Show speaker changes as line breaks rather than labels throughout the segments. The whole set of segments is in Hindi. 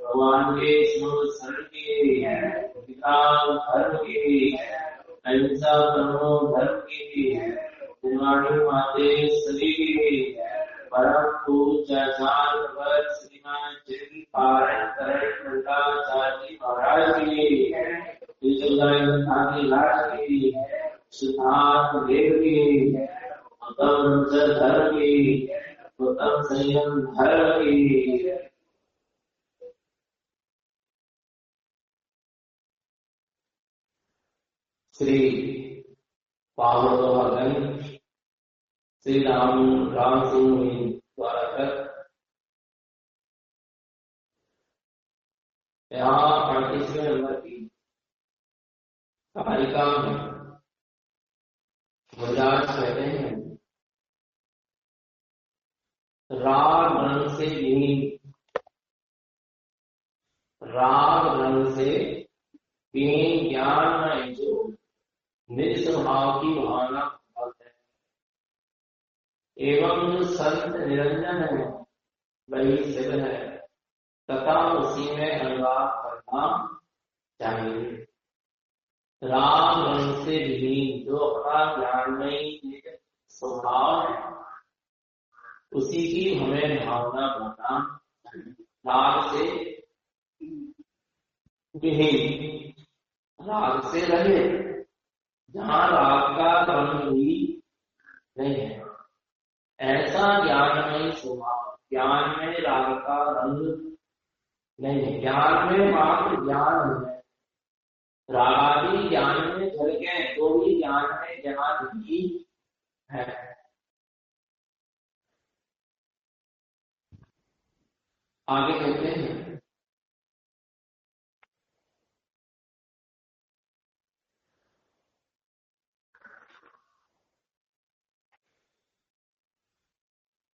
भगवान के शरण के, विकास धर्म के, अहिंसा परमो धर्म के, गुरुवाणी माते सभी के, परम पूज्याचार्य पर श्रीमान श्री पारण करण शंकराचार्य जी महाराज की, सिद्धार्थ देव की, उत्तम धर्म की, उत्तम संयम धर्म की। श्री पावन श्री राम सिंह द्वारा कर यहाँ 35वें नंबर की कारिका में बजाज कहते हैं, राग रंग से विहीन, राग रंग से विहीन ज्ञान में जो निज स्वभाव की भावना है, एवं जो संत निरंजन है वही शिव है, तथा उसी में अनुराग करना चाहिए। राग रंग से विहीन जो अपना ज्ञान में स्वभाव है, उसी की हमें भावना करना चाहिए। राग से विहीन, राग से रहे, जहाँ राग का रंग भी नहीं है, ऐसा ज्ञान में स्वभाव, ज्ञान में राग का रंग नहीं है, ज्ञान में मात्र ज्ञान है, रागादि ज्ञान में झलके तो भी ज्ञान में ज्ञान भी है। आगे कहते हैं,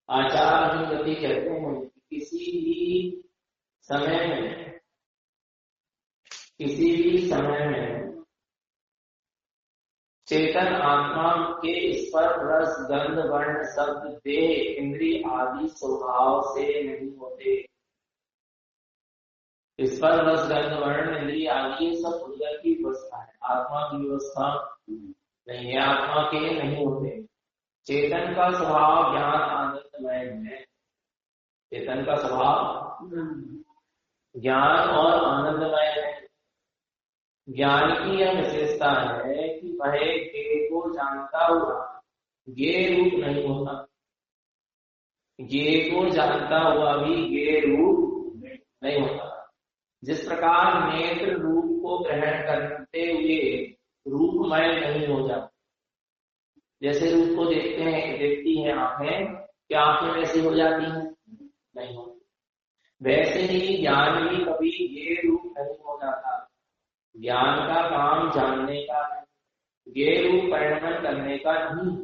आचार्य गति कहते हैं कि किसी भी समय में चेतन आत्मा के स्पर्श रस गंध वर्ण शब्द देह इंद्रिय आदि स्वभाव से नहीं होते। स्पर्श रस गंध वर्ण इंद्रिय आदि सब भूतल की व्यवस्था है, आत्मा की व्यवस्था नहीं है, आत्मा के नहीं होते। चेतन का स्वभाव ज्ञान आनंदमय है, चेतन का स्वभाव ज्ञान और आनंदमय है। ज्ञान की यह विशेषता है कि वह ज्ञेय को जानता हुआ ज्ञेय रूप नहीं होता, ज्ञेय को जानता हुआ भी ज्ञेय रूप नहीं होता। जिस प्रकार नेत्र रूप को ग्रहण करते हुए रूपमय नहीं हो जाता, जैसे रूप को देखती हैं आंखें, क्या आंखें वैसी हो जाती हैं? नहीं होती। वैसे ही ज्ञान भी कभी ये रूप नहीं हो जाता। ज्ञान का काम जानने का, ये रूप परिणमन करने का नहीं।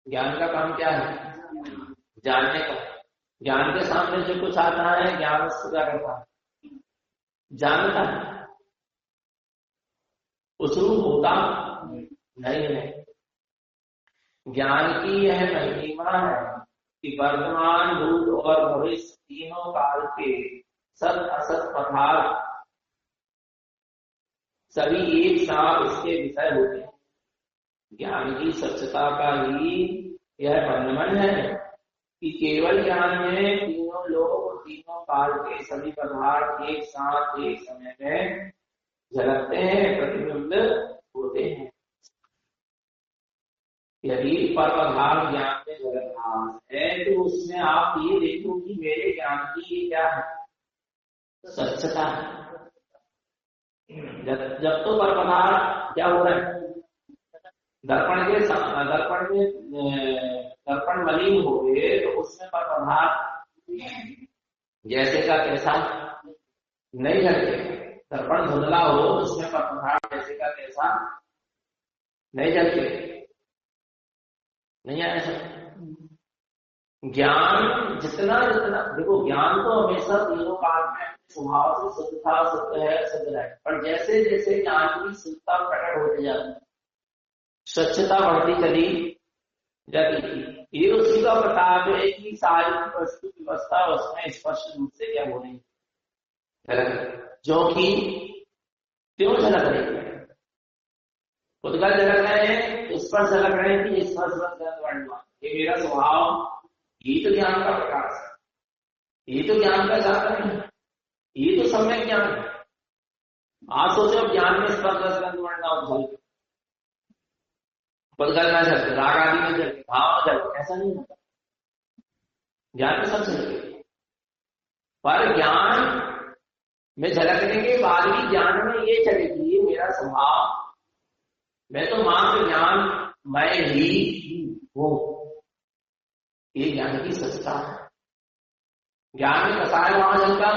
ज्ञान का काम क्या है? जानने का। ज्ञान के सामने जो कुछ आता है, ज्ञान उसको क्या करता है? जानता है। उस रूप होता नहीं है। ज्ञान की यह महिमा है कि वर्तमान भूत और भविष्य तीनों काल के सत असत पदार्थ सभी एक साथ इसके विषय होते हैं। ज्ञान की सच्चता का ही यह वर्णन है कि केवल ज्ञान में तीनों लोग, तीनों काल के सभी पदार्थ एक साथ एक समय में झलकते हैं, प्रतिबिंबित होते हैं। यदि पर पदार्थ ज्ञान में झलक रहा है तो उसमें आप ये देखो कि मेरे ज्ञान की ये क्या है? सच्चता है। जब तो पर पदार्थ क्या हो रहा है? दर्पण मलिन हो गए तो उसमें पर पदार्थ जैसे का कैसा नहीं झलके। दर्पण धुंधला हो उसमें पर पदार्थ जैसे का कैसा नहीं झलके, नहीं आया सर। ज्ञान जितना देखो, ज्ञान तो हमेशा तीनों काल में स्वभाव से शुद्ध था, शुद्ध है, शुद्ध है। पर जैसे जैसे ज्ञान की शुद्धता प्रकट होती जाती, स्वच्छता बढ़ती चली जाती थी। ये उसी का प्रताप है कि सारी वस्तु व्यवस्था उसमें स्पष्ट रूप से क्या हो रही, झलक, जो कि क्यों झलक रही है? उद्गल झलक रहे हैं, इस पर झलक रहे हैं कि इस पर ये मेरा स्वभाव, ये तो ज्ञान का प्रकाश है, ये तो ज्ञान का साधन है, ये तो सम्यक ज्ञान है। आप सोचो ज्ञान में स्पर्श रस गंध वर्ण और झलक, उद्गल न झलके, राग आदि में झलके, भाव में झलके, ऐसा नहीं होता। ज्ञान में सब झलके, पर ज्ञान में झलकने के बाद भी ज्ञान में ये चलेगी मेरा स्वभाव, मैं तो मात्र ज्ञान मैं ही हूं, ये ज्ञान की सच्चा है। ज्ञान में कसाय वहां झलका,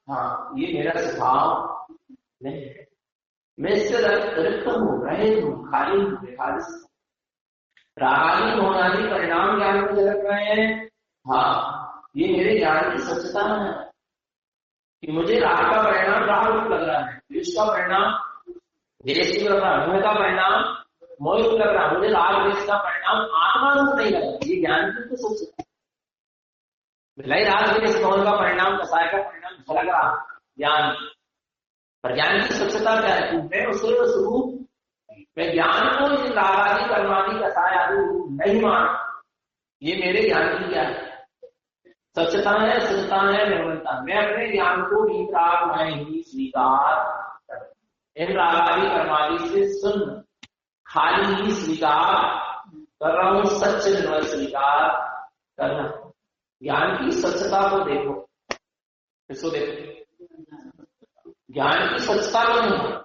हाँ ये मेरा स्वभाव नहीं है, मैं इससे रिक्त हूं, रहित हूं, खाली हूं, बेखाली। रागादि मोहादि परिणाम ज्ञान में झलक रहे हैं, हाँ ये मेरे ज्ञान की सच्चता है कि मुझे राग का परिणाम राग रूप लग रहा है, द्वेष का परिणाम द्वेष लग रहा है, मोह का परिणाम मोह रूप लग रहा है, मुझे राग द्वेष का परिणाम आत्मा रूप नहीं लग रहा। ये ज्ञान की तो सच्चता है। भलाई राग द्वेष मोह का परिणाम कसाय का परिणाम झलक रहा ज्ञान, पर ज्ञान की सच्चता क्या है? मैं उसे स्वरूप, मैं ज्ञान को रागादि कर्मादि कसाय आदि नहीं मान, ये मेरे ज्ञान की क्या है? सच्चता है, सच्चता है, निर्मलता। मैं अपने ज्ञान को वितराग मैं ही स्वीकार कर, इन रागादि कर्मादि से सुन खाली ही स्वीकार कर रहा हूं, सच निर्मल स्वीकार करना। ज्ञान की सच्चता को देखो, इसको देखो, ज्ञान की सच्चता को नहीं,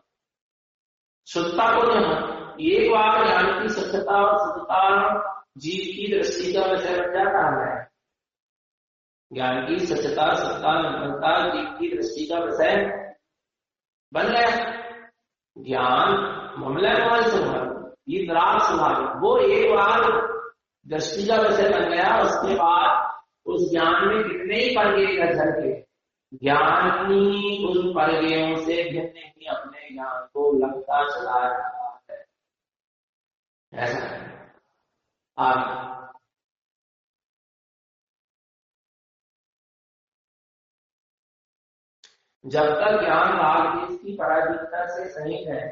शुद्धता को नहीं। एक बार ज्ञान की सच्चता और शुद्धता जीव की दृष्टि का विषय बन जाता है। ज्ञान की सच्चता, सत्ता, निर्मलता जीव की दृष्टि का विषय बन गया। ज्ञान मामला ये निराश स्वभाव, वो एक बार दृष्टि का विषय बन गया, उसके बाद उस ज्ञान में कितने ही परगे झलके, ज्ञानी उन परगेयों से भिन्न ही अपने ज्ञान को लगता चला रहा है। ऐसा है। जब तक ज्ञान राग द्वेष की पराधीनता से सहित है,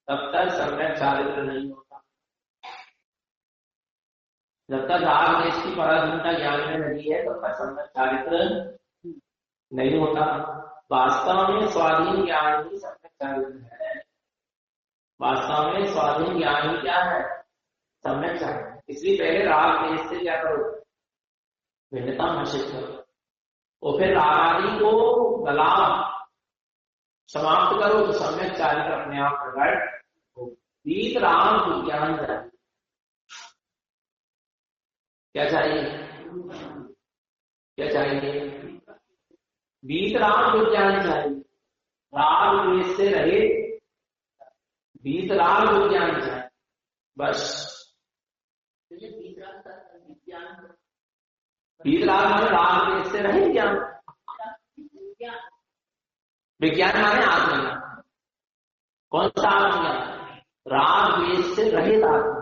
तब तक सम्यक चारित्र नहीं होता। जब तक राग द्वेष की पराधीनता ज्ञान में लगी है, तब तक सम्यक चारित्र नहीं होता। वास्तव में स्वाधीन ज्ञान ही सम्यक चारित्र है। वास्तव में स्वाधीन ज्ञान ही क्या है? सम्यक चारित्र। इसलिए पहले राग द्वेष से क्या करो? भिन्नता हासिल करो, और फिर राग आदि को गला समाप्त करो तो सम्यक चारित्र अपने आप प्रकट हो। वीत राम विज्ञान चाहिए। क्या चाहिए? क्या चाहिए? वीत राम विज्ञान चाहिए। राग द्वेष से रहे वीत राग विज्ञान चाहिए, बस। वीत राग माने राग द्वेष से रहे ज्ञान, विज्ञान माने आत्मज्ञान। कौन सा आत्मज्ञान? राग द्वेष से रहित आत्मा।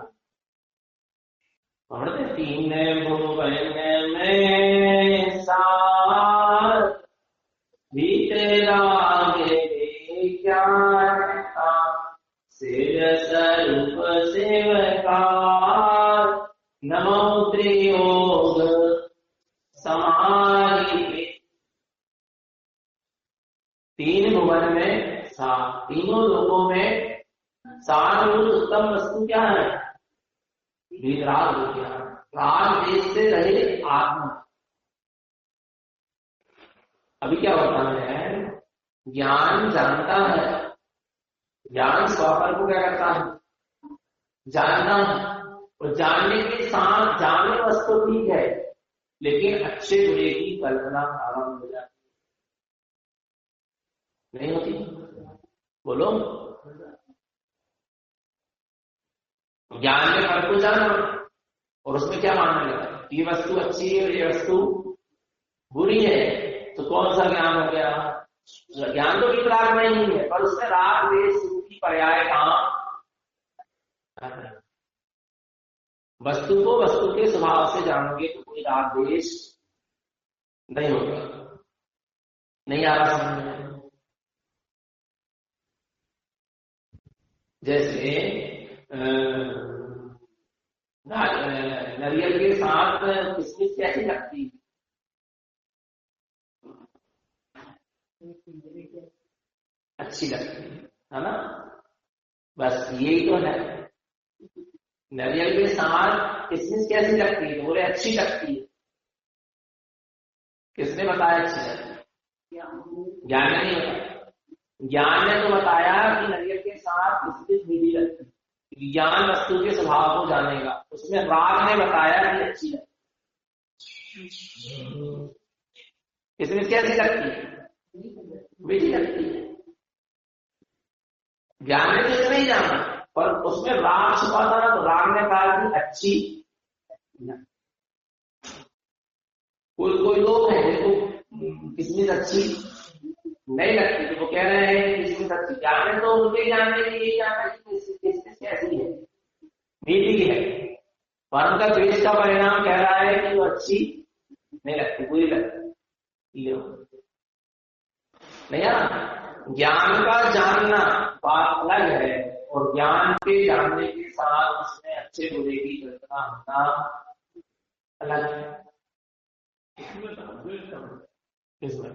पढ़ते तीन भुवन में सार भीतर रागे विज्ञान का सिर स्वरूप सेवकार नमो त्रियोग समाधि। तीन भुवन में सार, तीनों लोगों में सारभूत उत्तम वस्तु क्या है? विराग विज्ञान, राग द्वेष से रहित आत्मा। अभी क्या होता है? ज्ञान जानता है, ज्ञान स्वपर को क्या करता है? जानना है। और जानने के साथ जानने वस्तु ठीक है, लेकिन अच्छे बुरे की कल्पना आरंभ हो जाती नहीं होती। बोलो, ज्ञान के फल को जाना और उसमें क्या मानने लगा? ये वस्तु अच्छी है और ये वस्तु बुरी है, तो कौन सा ज्ञान हो गया? ज्ञान तो विराग में ही है, पर उसमें राग द्वेष की पर्याय कहां? वस्तु को वस्तु के स्वभाव से जानोगे तो कोई राग द्वेष नहीं होगा। नहीं आ रहा समझ में? जैसे नारियल के साथ किशमिश कैसी लगती है? अच्छी लगती है ना? बस यही तो है। नारियल के साथ किशमिश कैसी लगती है? बोले अच्छी लगती है। किसने बताया अच्छी लगती है? ज्ञान ने नहीं बताया। ज्ञान ने तो बताया कि नारियल के साथ किशमिश मीठी लगती है। ज्ञान वस्तु के स्वभाव को जानेगा। उसमें राग ने बताया कि अच्छी लगती है। किशमिश कैसी लगती है? मीठी लगती है। ज्ञान ने तो इतना ही जाना, पर उसमें राग छुपा था ना, तो राग ने कहा कि अच्छी। कोई लोग हैं जिनको किशमिश अच्छी नहीं लगती, तो वो कह रहे हैं कि किशमिश अच्छी। ज्ञान ने तो उनके जानने के लिए जाना कि किशमिश कैसी है, मीठी है, पर उनका द्वेष का परिणाम कह रहा है कि वो अच्छी नहीं लगती, बुरी लगती। नहीं यार, ज्ञान का जानना बात अलग है, और ज्ञान के जानने के साथ उसमें अच्छे बुरे की कल्पना होना अलग है। इसमें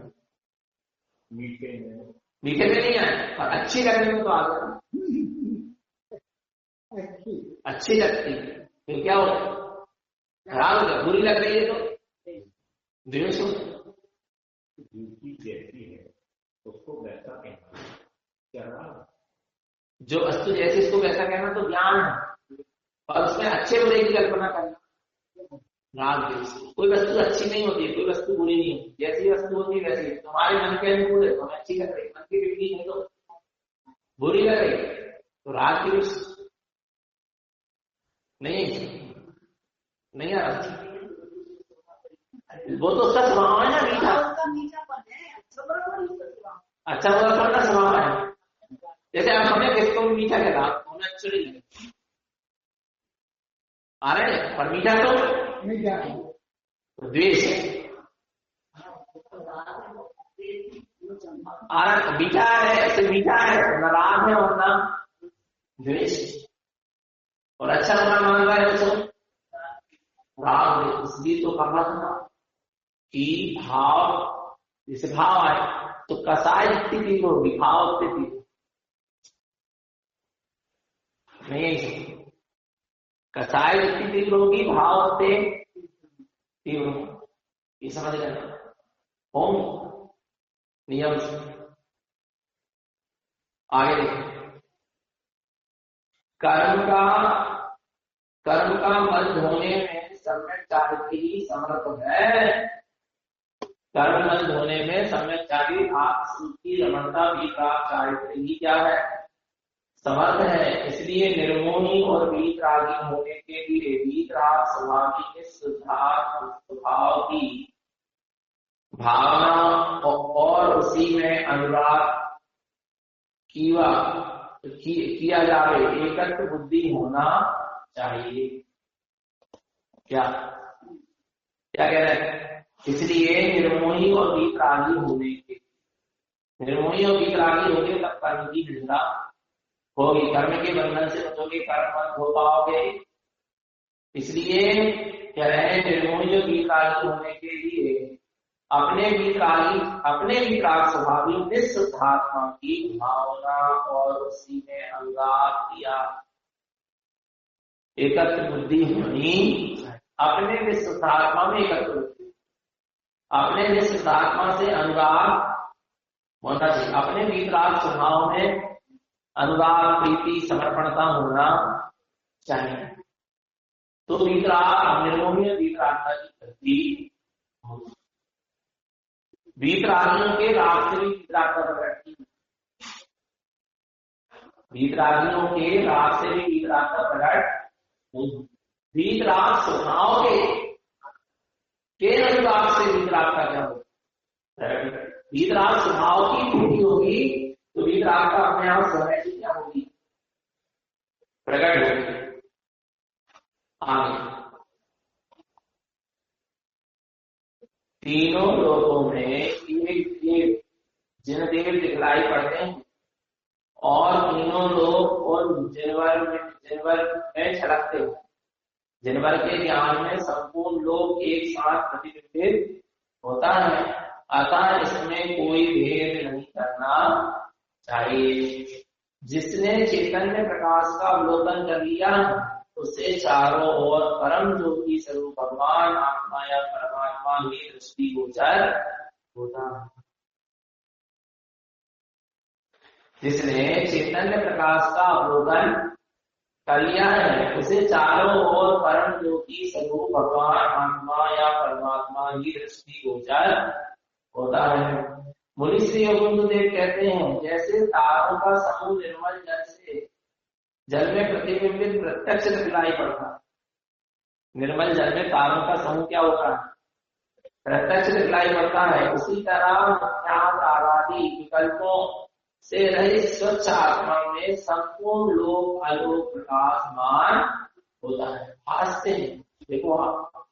मीठे में नहीं आए, पर अच्छी लगने में तो आ गया। अच्छी लगती है फिर क्या हो, खराब हो गया, बुरी लग रही है तो द्वेष हो।
जैसी है उसको वैसा कहना क्या?
जो वस्तु जैसी उसको वैसा कहना तो ज्ञान है, और उसमें अच्छे बुरे की कल्पना करना राग द्वेष। कोई वस्तु अच्छी नहीं होती, कोई वस्तु बुरी नहीं होती, जैसी वस्तु होती है वैसी। तुम्हारे मन के अनुकूल है तो हमें अच्छी लग रही, मन की बिगड़ी नहीं तो बुरी लग रही, तो राग द्वेष नहीं आ रहा। वो तो उसका स्वभाव है ना, मीठा अच्छा बुरा करना स्वभाव है। जैसे आप हमें किसको मीठा कहता, हमें अच्छा नहीं लगे आ रहे हैं, पर मीठा तो द्वेष है आ रहा। मीठा है ऐसे मीठा है, न राग है और न द्वेष, और अच्छा बुरा मान रहा है तो राग है। इसलिए तो कहा था कि भाव, जैसे भाव आए तो कसाय स्थिति होगी, भाव स्थिति नहीं, कसाय स्थिति होगी, भाव से तीव्र। ये समझ लेना ओम नियम। आगे देखिए, कर्म का मल धोने में सम्यक चारित्री ही समर्थ है। कर्म मल धोने में सम्यक चारित्री आपकी रमणता भी चारित्री ही क्या है, समर्थ है। इसलिए निर्मोही और वीतरागी होने के लिए वीतराग स्वभावी के स्वभाव की भावना और उसी में अनुराग किया जावे, एकत्र बुद्धि होना चाहिए। क्या कह रहे हैं? इसलिए निर्मोही और वीतरागी होने के, निर्मोही और वीतरागी होंगे तब कर्म की निंदा होगी, कर्म के बंधन से बचोगे, कर्म मत हो पाओगे। इसलिए कह रहे हैं निर्मोही और वीतरागी होने के लिए अपने वीतराग स्वभावी निस्सुद्धात्मा की भावना और उसी में अनुराग किया एकत्र बुद्धि होनी। अपने निस्सुद्धात्मा में एकत्र बुद्धि, अपने निस्सुद्धात्मा से अनुराग होना चाहिए, अपने वीतराग स्वभाव में अनुराग प्रीति समर्पणता होना चाहिए। तो वीतराग निर्मोही वीतरागता की वृद्धि होगी। वीतरागियों के राग से भी वीतरागता प्रकट की, वीतरागियों के राग से भी वीतरागता प्रकट होगी। वीतराग स्वभाव के अनुराग से वीतरागता क्या होगी? वीतराग स्वभाव की वृद्धि होगी, तो वीतरागता अपने आप स्वयं की क्या होगी? प्रकट होगी। आगे तीनों लोगों में ये जिन देव दिखलाई पड़ते हैं और तीनों लोग और जिनवर में छलकते हैं। जिनवर के ज्ञान में संपूर्ण लोग एक साथ प्रतिबिंबित होता है, अतः इसमें कोई भेद नहीं करना चाहिए। जिसने चैतन्य प्रकाश का अवलोकन कर लिया उसे चारों ओर परम ज्योति स्वरूप भगवान आत्मा या परमात्मा की दृष्टि गोचर होता है। जिसने चैतन्य प्रकाश का अवलोकन कर लिया है उसे चारों ओर परम ज्योति स्वरूप भगवान आत्मा या परमात्मा की दृष्टि गोचर होता है। मुनि श्री योगेंद्रदेव कहते हैं, जैसे तारों का समूह निर्मल जल में प्रतिबिंबित प्रत्यक्ष दिखलाई पड़ता है। निर्मल जल में तारों का समूह क्या होता है? प्रत्यक्ष दिखलाई पड़ता है। उसी तरह आदि विकल्पों से रहित स्वच्छ आत्मा में संपूर्ण लोक आलोक प्रकाशमान होता है। भासते हैं। देखो आप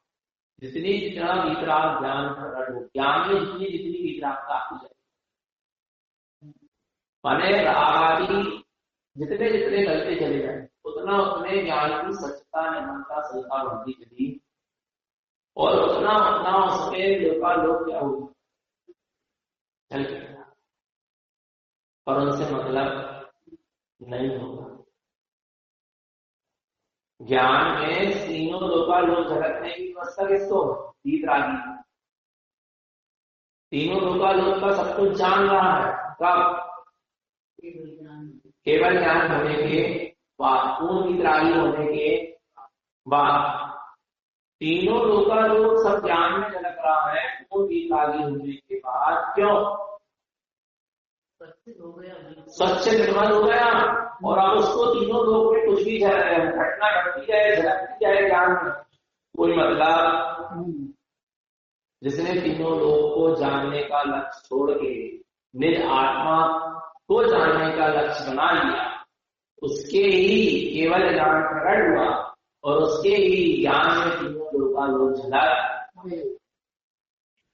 जितना वितराग ज्ञान प्रकट हो, ज्ञान में जितनी वितरागता आती है, माने आदि जितने गलते चले जाए उतना उतने ज्ञान की सच्चता निर्मलता सलता बढ़ती चली और उतना उसमें लोकालोक क्या होगा, चल जाएगा, पर उनसे मतलब नहीं होगा। ज्ञान में तीनों लोकालोक झलकने की व्यवस्था किसको? वितरागी। तीनों लोकालोक का सब कुछ जान रहा है। कब? केवल ज्ञान होने के बाद, पूर्ण वितरागी होने के बाद। तीनों लोकालोक सब ज्ञान में झलक रहा है पूर्ण वितरागी होने के बाद। क्यों? स्वच्छ निर्मल हो गया और अब उसको तीनों लोग में कुछ भी घटना घटती है, झलकती है ज्ञान में, कोई मतलब। जिसने तीनों लोगों को जानने का लक्ष्य छोड़ के निज आत्मा को जानने का लक्ष्य बना लिया, उसके ही केवल ज्ञान प्रकट हुआ और उसके ही ज्ञान में तीनों लोगों का लोग झलक।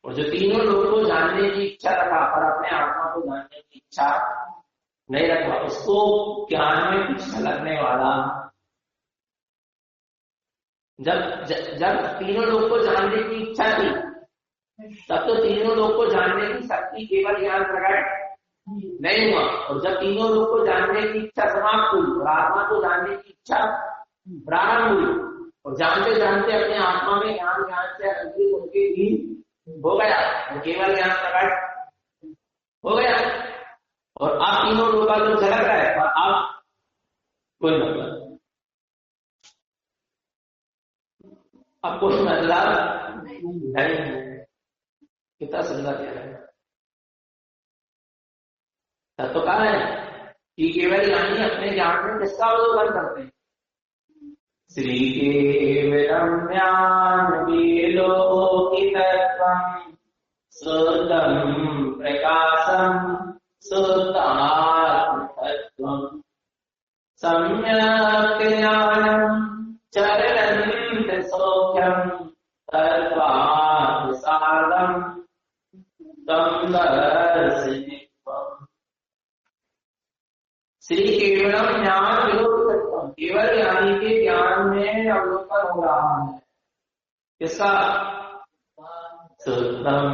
और जो तीनों लोगों को जानने की इच्छा रखा पर अपने आत्मा को जानने की इच्छा नहीं रखा, उसको ज्ञान में कुछ झलकने वाला। जब तीनों लोग को जानने की इच्छा थी तब तो तीनों लोग को जानने की शक्ति केवल ज्ञान प्रकट नहीं हुआ, और जब तीनों लोग को जानने की इच्छा समाप्त हुई और आत्मा को जानने की इच्छा प्रारंभ हुई, और जानते जानते अपने आत्मा में ज्ञान से अंकित होके भी हो गया, और केवल ज्ञान प्रकट हो गया, और आप तीनों लोग का जो झलक रहा है और आप कोई मतलब, अब कोई मतलब नहीं है। कितना सुंदर कह रहे हैं। तो कहा है कि केवल ज्ञानी अपने ज्ञान में किसका अवलोकन करते हैं? श्री केवलम ज्ञान विलोकितत्वं शुद्धं प्रकाशं शुद्धात्मतत्वं सम्यक् ज्ञानं चरन्त सौख्यं तत्त्वात् साधं तं दर्शयित्वम्। श्री केवलम ज्ञान विलोकितत्वं, केवल ज्ञानी के ज्ञान में अवलोकन हो रहा है किसका? शुद्धं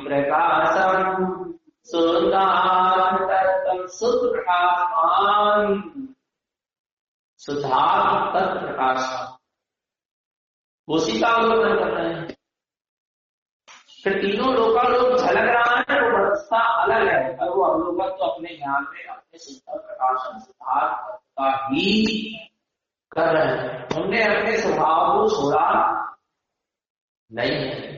प्रकाशं शुद्धात्मतत्वं, शुद्ध प्रकाशमान शुद्धात्म तत्व प्रकाश, उसी का अवलोकन कर रहे हैं। फिर तीनों लोकालोक झलक रहा है, वो व्यवस्था अलग है, और वो अवलोकन तो अपने ज्ञान में अपने शुद्ध प्रकाशन सिद्धार्थ का ही कर रहे हैं। हमने अपने स्वभाव को छोड़ा नहीं है।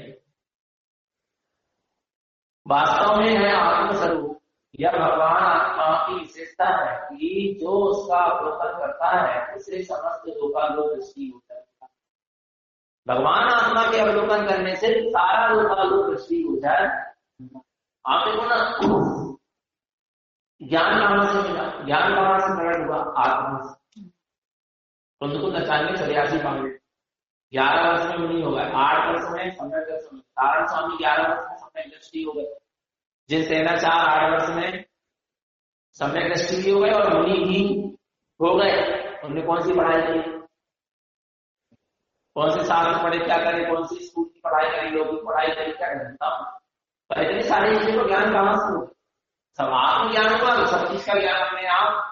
वास्तव में है आत्मस्वरूप यह भगवान आत्मा की विशेषता है कि जो उसका अवलोकन करता है उसे समस्त लोकालोक दृष्टि होता है। भगवान आत्मा के अवलोकन करने से सारा लोकालोक दृष्टि हो जाए। आप देखो ना, ज्ञान कहां से मिला? ज्ञान कहां से प्रकट हुआ? आत्मा से। तो 94 पांडे 11 वर्ष में मुनि हो गए, 8 वर्ष में सम्यक दर्शन, नारायण स्वामी 11 वर्ष में सम्यक दृष्टि हो गए, जिन सेनाचार 8 वर्ष में सम्यक दृष्टि भी हो गए और मुनि भी हो गए। उन्होंने कौन सी पढ़ाई की, कौन से शास्त्र पढ़े, क्या करे, कौन सी स्कूल की पढ़ाई करी, लौकिक पढ़ाई करी, क्या करता हूँ, पर इतनी सारी चीजों को ज्ञान कहाँ से हो, सब आत्मज्ञान हुआ, सब चीज का ज्ञान अपने आप।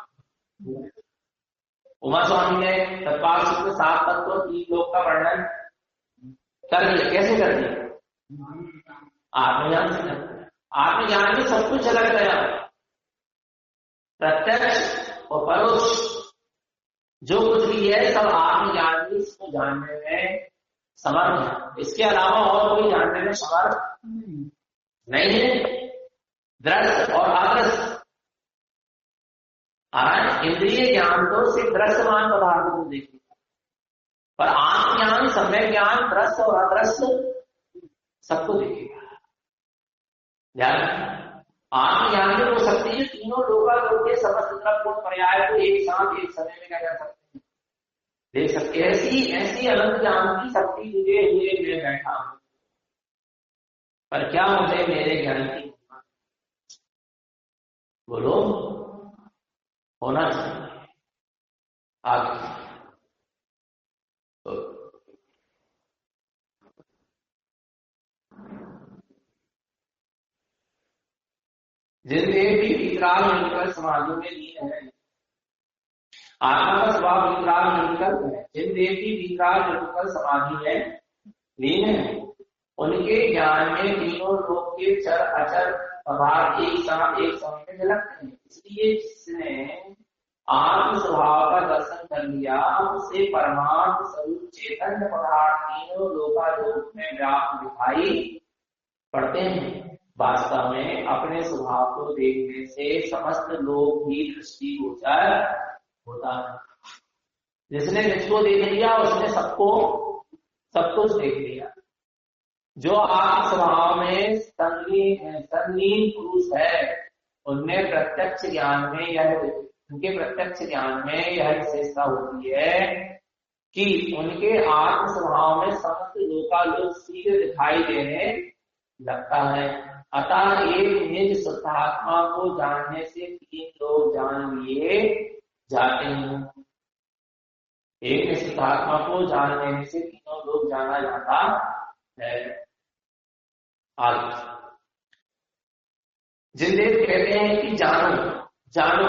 उमा स्वामी ने तत्पाल सूत्र 7 तत्व 3 लोक का वर्णन कर दिया। कैसे कर दिया? आत्मज्ञान से कर दिया। आत्मज्ञान में सब कुछ अलग गया, प्रत्यक्ष और परोक्ष जो कुछ भी है सब आत्मज्ञान में इसको जानने में समर्थ है। इसके अलावा और कोई जानने में समर्थ नहीं है। दृश्य और अदृश्य, इंद्रिय ज्ञान तो सिर्फ दृश्यमान पदार्थ को देखेगा, पर आत्मज्ञान, सम्यक ज्ञान दृश्य और अदृश्य सबको देखेगा। ध्यान, आत्मज्ञान में वो शक्ति है तीनों लोकालोक के समस्त द्रव्य पर्याय को एक साथ एक समय में क्या कर सकते हैं, देख सकते। ऐसी अनंत ज्ञान की शक्ति तुझे हुए मैं बैठा हूं, पर क्या मुझे मेरे ज्ञान की बोलो होना चाहिए। आगे जिन देव भी विकराल मिलकर समाधि में लीन है, आत्मा का स्वभाव विकराल मिलकर है। जिन देव भी विकराल मिलकर समाधि में लीन है, उनके ज्ञान में तीनों लोक के चर अचर पदार्थ एक साथ एक समय में झलकते हैं। इसलिए जिसने आत्म स्वभाव का दर्शन कर लिया, उसे परमात्म स्वरूप चैतन्य पदार्थ तीनों लोकालोक में व्याप्त दिखाई पड़ते हैं। वास्तव में अपने स्वभाव को देखने से समस्त लोग ही दृष्टि गोचर होता है। जिसने जिसको देख लिया उसने सबको सब कुछ देख लिया। जो आत्म स्वभाव में संलीन पुरुष है, उनमें प्रत्यक्ष ज्ञान में उनके प्रत्यक्ष ज्ञान में यह विशेषता होती है कि उनके आत्म स्वभाव में समस्त लोकालोक सीधे दिखाई देने लगता है। अतः एक निज शुद्धात्मा को जानने से 3 लोग जान लिए जाते हैं। एक निज शुद्धात्मा को जान लेने से 3 लोग जाना जाता है। आगे जिनदेव कहते हैं कि जानो,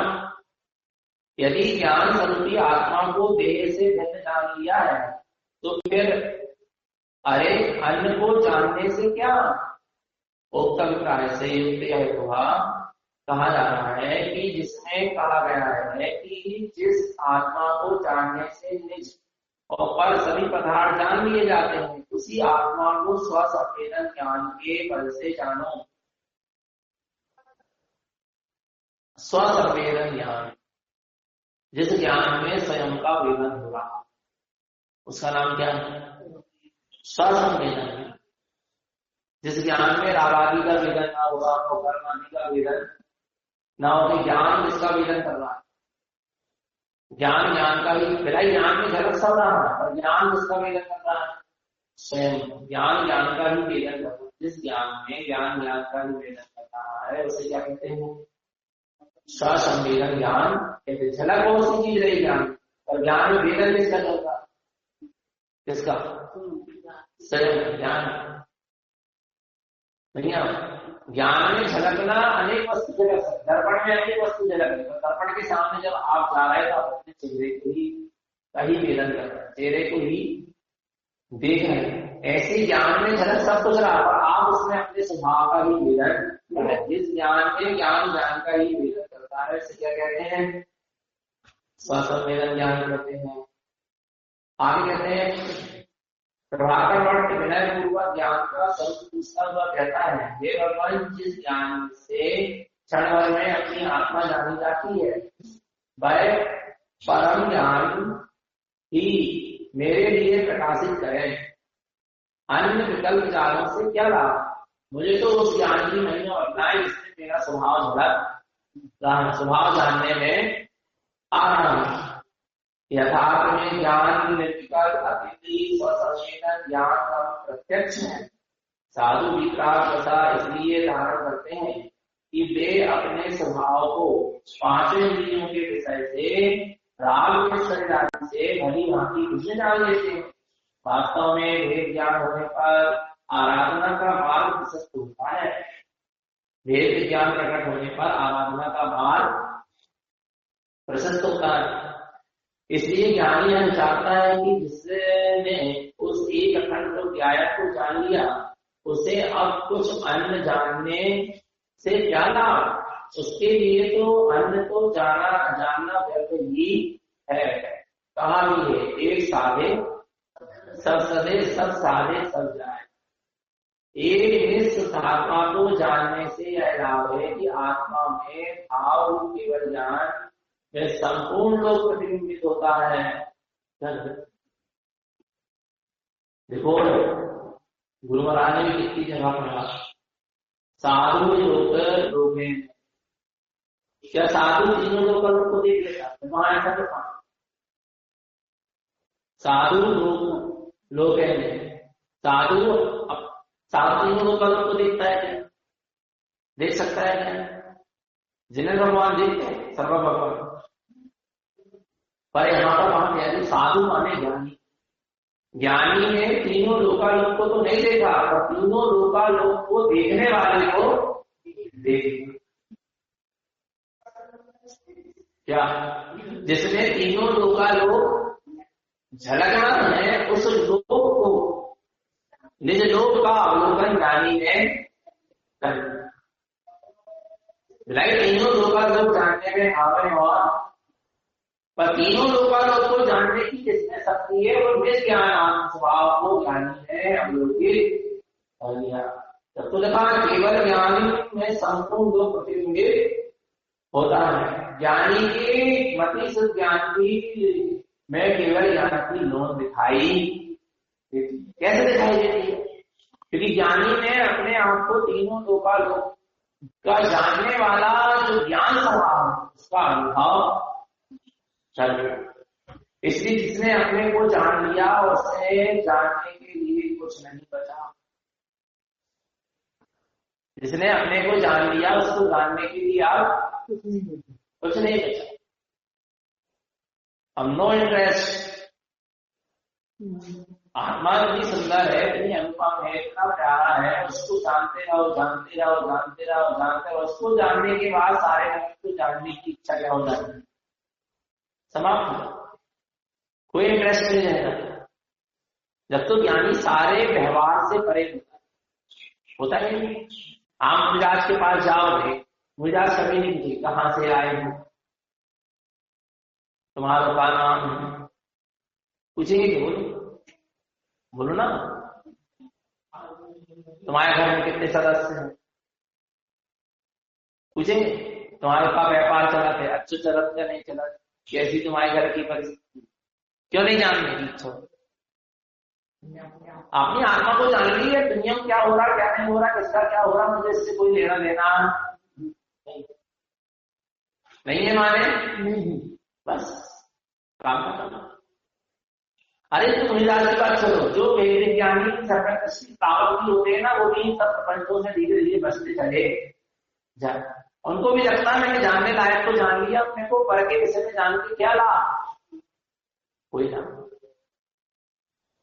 यदि ज्ञान स्वरूपी आत्मा को देह से भिन्न जान लिया है तो फिर अरे अन्य को जानने से क्या? उक्तभिप्राय से युक्त यह कहा जा रहा है कि जिसमें कहा गया है कि जिस आत्मा को जानने से निज और पर सभी पदार्थ जान लिए जाते हैं, उसी आत्मा को स्वसंवेदन ज्ञान के बल से जानो। स्वसंवेदन ज्ञान, जिस ज्ञान में स्वयं का वेदन हो रहा, उसका नाम क्या है? स्वसंवेदन ज्ञान। जिस ज्ञान में रागादि का वेदन ना होगा, कर्मादि का वेदन ना हो, ज्ञान जिसका वेदन कर रहा है, ज्ञान का ही फिर ज्ञान में झलक सब रहा है, और ज्ञान जिसका वेदन कर रहा है स्वयं ज्ञान का ही वेदन कर रहा है। जिस ज्ञान में ज्ञान का ही वेदन कर रहा है उसे क्या कहते हैं? स्वसंवेदन ज्ञान कहते। झलक कौन सी चीज रही ज्ञान, और ज्ञान में वेदन किसका चलता? किसका? स्वयं ज्ञान। ज्ञान में झलकना अनेक वस्तु झलक सकते, दर्पण में अनेक वस्तु झलक सकते। दर्पण के सामने जब आप जा रहे हैं तो आप अपने चेहरे को ही वेदन कर रहे हैं, चेहरे को ही देख रहे हैं। ऐसे ज्ञान में झलक सब कुछ रहा, और आप उसमें अपने स्वभाव का ही वेदन, जिस ज्ञान में ज्ञान का ही वेदन करता है इसे क्या कहते हैं? स्वसंवेदन ज्ञान कहते हैं। आगे कहते हैं प्रभाकर भट्ट विनय पूर्वक ज्ञान का स्वरूप पूछता हुआ कहता है, हे भगवान, जिस ज्ञान से क्षण भर में अपनी आत्मा जानी जाती है, वह परम ज्ञान ही मेरे लिए प्रकाशित करें। अन्य विकल्प ज्ञानों से क्या लाभ? मुझे तो उस ज्ञान की नहीं होना है जिससे मेरा स्वभाव जानने में आ रहा है। यथार्थ में ज्ञान निर्विकल्प अतिथि स्वसंवेदन ज्ञान का प्रत्यक्ष है। साधु विकराल दशा इसलिए धारण करते हैं कि वे अपने स्वभाव को पांचों इंद्रियों के विषय से राग के शरीर आदि से भली भांति बुझे डाल देते हैं। वास्तव में वेद ज्ञान होने पर आराधना का मार्ग प्रशस्त होता है। वेद ज्ञान प्रकट होने पर आराधना का मार्ग प्रशस्त होता है। इसलिए ज्ञानी यह चाहता है कि जिसने उस एक अखंड ज्ञायक को जान लिया उसे अब कुछ अन्य जानने से क्या लाभ। उसके लिए तो अन्य तो जानना व्यर्थ ही है। कहा भी है, एक साधे सब सदे, सब साधे सब जाए। एक निष्ठ आत्मा को जानने से यह लाभ है कि आत्मा में भाव रूप केवल ज्ञान में संपूर्ण लोक प्रतिबिंबित होता है। देखो गुरु महाराज ने कितनी जगह पढ़ा, साधु लोग हैं। क्या साधु तीनों लोगों को देख लेता? वहां ऐसा तो कहा साधु लोग हैं। साधु तीनों लोगों को देखता है क्या? देख सकता है क्या? जिन्हें भगवान देखते हैं सर्व भगवान। पर यहाँ पर वहां कह साधु माने ज्ञानी। ज्ञानी ने तीनों लोकालोक को तो नहीं देखा, पर तीनों लोकालोक को देखने वाले को देख। क्या जिसने तीनों लोकालोक झलकना है, उस लोक को निज लोक का अवलोकन ज्ञानी ने कर। तीनों लोकालोक जानने में आवे और पर तीनों लोकालोक को जानने की जिसने शक्ति है वो निज ज्ञान स्वभाव को ज्ञानी है अवलोकित कर लिया। तब तो देखा केवल ज्ञानी में संपूर्ण लोक प्रतिबिंबित होता है। ज्ञानी के मति से ज्ञान की में केवल ज्ञान की लोन दिखाई देती। कैसे दिखाई देती है? क्योंकि ज्ञानी ने अपने आप को तीनों लोकालोक का जानने वाला जो ज्ञान स्वभाव है उसका अनुभव चल। इसलिए जिसने अपने को जान लिया उससे जानने के लिए कुछ नहीं बचा। जिसने अपने को जान लिया उसको जानने के लिए अब कुछ नहीं बचा। अब नो इंटरेस्ट। आत्मा इतनी सुंदर है, इतनी अनुपम है, इतना प्यारा है, उसको जानते रहो जानते रहो जानते रहो जानते रहो। उसको जानने के बाद सारे को जानने की इच्छा क्या हो जाती है? समाप्त। कोई इंटरेस्ट नहीं रहेगा। जब तो ज्ञानी सारे व्यवहार से परे होता है नहीं। आप मुजाज के पास जाओगे, मुजाज कभी नहीं पूछे कहां से आए हो, तुम्हारा क्या नाम है, पूछेंगे? बोलो ना। तुम्हारे घर में कितने सदस्य हैं, पूछेंगे? तुम्हारे पास व्यापार चलाते अच्छा चलत या नहीं चलत, कैसी तुम्हारे घर की परिस्थिति, क्यों नहीं जानने की इच्छा? अपनी आत्मा को जान ली है, दुनिया में क्या हो रहा क्या नहीं हो रहा, किसका क्या हो रहा, मुझे इससे कोई लेना देना नहीं है। माने बस काम करना। अरे तुम मिजाज की बात करो, जो वेद ज्ञानी तावत होते हैं ना, वो भी सब प्रपंचों से धीरे धीरे बचते चले जाए। उनको भी लगता है मैंने जानने लायक को जान लिया, अपने को पर के विषय में जान के क्या लाभ? कोई ना।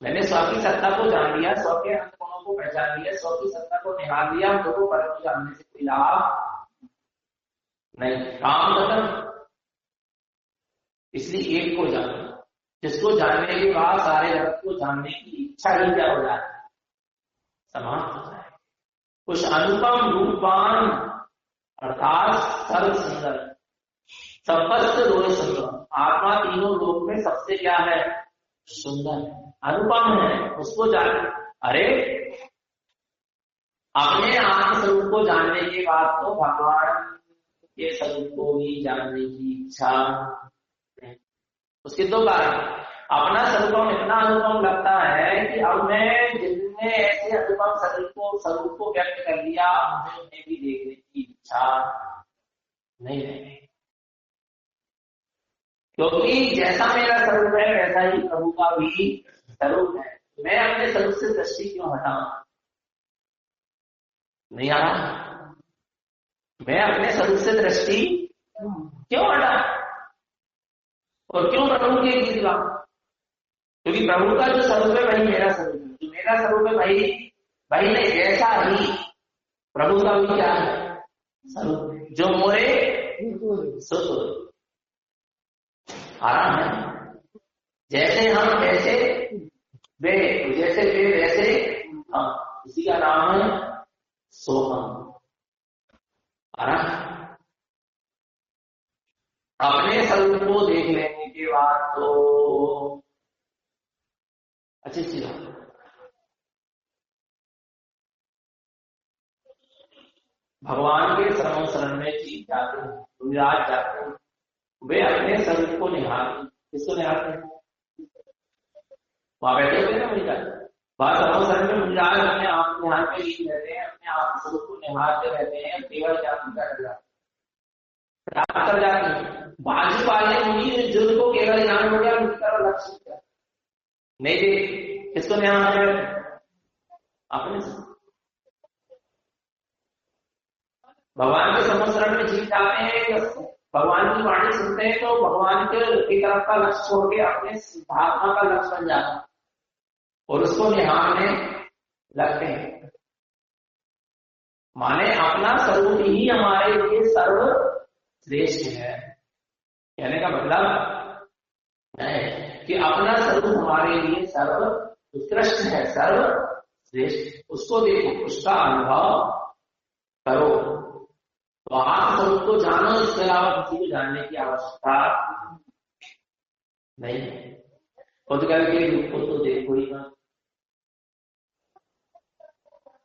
मैंने स्व की सत्ता को जान लिया, स्व के अंतकोणों को पहचान लिया, स्व की सत्ता को निहार लिया, हमको पर को जानने से कोई लाभ नहीं। काम खत्म। इसलिए एक को जानो, जिसको जानने के बाद सारे जगत को जानने की इच्छा ही क्या हो जाए? समाप्त हो जाए। कुछ अनुपम रूपवान अर्थात सर्व सुंदर, सबसे रोज सुंदर आत्मा तीनों लोक में सबसे क्या है? सुंदर है, अनुपम है। उसको जान। अरे अपने आत्म स्वरूप को जानने के बाद तो भगवान के स्वरूप को भी जानने की इच्छा। उसके दो कारण। अपना स्वरूप इतना अनुपम लगता है कि अब मैं जिनने ऐसे अनुपम स्वरूप को व्यक्त कर लिया, मुझे उन्हें भी देखने की इच्छा नहीं है। क्योंकि जैसा मेरा स्वरूप है वैसा ही प्रभु का भी स्वरूप है। मैं अपने स्वरूप से दृष्टि क्यों हटाऊं? नहीं आ रहा। मैं अपने स्वरूप से दृष्टि क्यों हटा, और क्यों प्रभु के गीत गाऊं? क्योंकि प्रभु का जो स्वरूप है वही मेरा स्वरूप है, जो मेरा स्वरूप है वही भाई ने ऐसा ही प्रभु का भी क्या है स्वरूप, जो मोरे सुर आराम है। जैसे हम वैसे वे, जैसे वे वैसे हम, इसी का नाम है सोहम, आराम। अपने स्वरूप को देख लेने के बाद तो अच्छी चीज है। भगवान के शरण शरण में जीत जाते हैं, विराज जाते हैं, वे अपने स्वरूप को निहारते हैं। किसको निहारते हैं? वहां बैठे हुए ना मुझे बात शरण शरण में मुझाज अपने आप निहार के जीत रहते हैं, अपने आप स्वरूप को निहारते रहते हैं, केवल जाति प्राप्त कर जाते हैं। बाजू वाले मुनि जिनको केवल ज्ञान हो गया उनकी तरफ लक्ष्य नहीं दे, किसको निहार रहे? अपने भगवान के समस्रण में जीत जाते हैं, भगवान की वाणी सुनते हैं तो भगवान की तरफ का लक्ष्य छोड़ के अपने सिद्धात्मा का लक्ष्य बन जाता है और उसको निहारने लगते हैं। माने अपना स्वरूप ही हमारे लिए सर्वश्रेष्ठ है। कहने का मतलब है कि अपना स्वरूप हमारे लिए सर्व उत्कृष्ट है, सर्वश्रेष्ठ। उसको देखो, उसका अनुभव करो, तो आप स्वरूप को जानो, इसके अलावा किसी को जानने की आवश्यकता नहीं है। खुद करके रूप को तो देखो ही मत,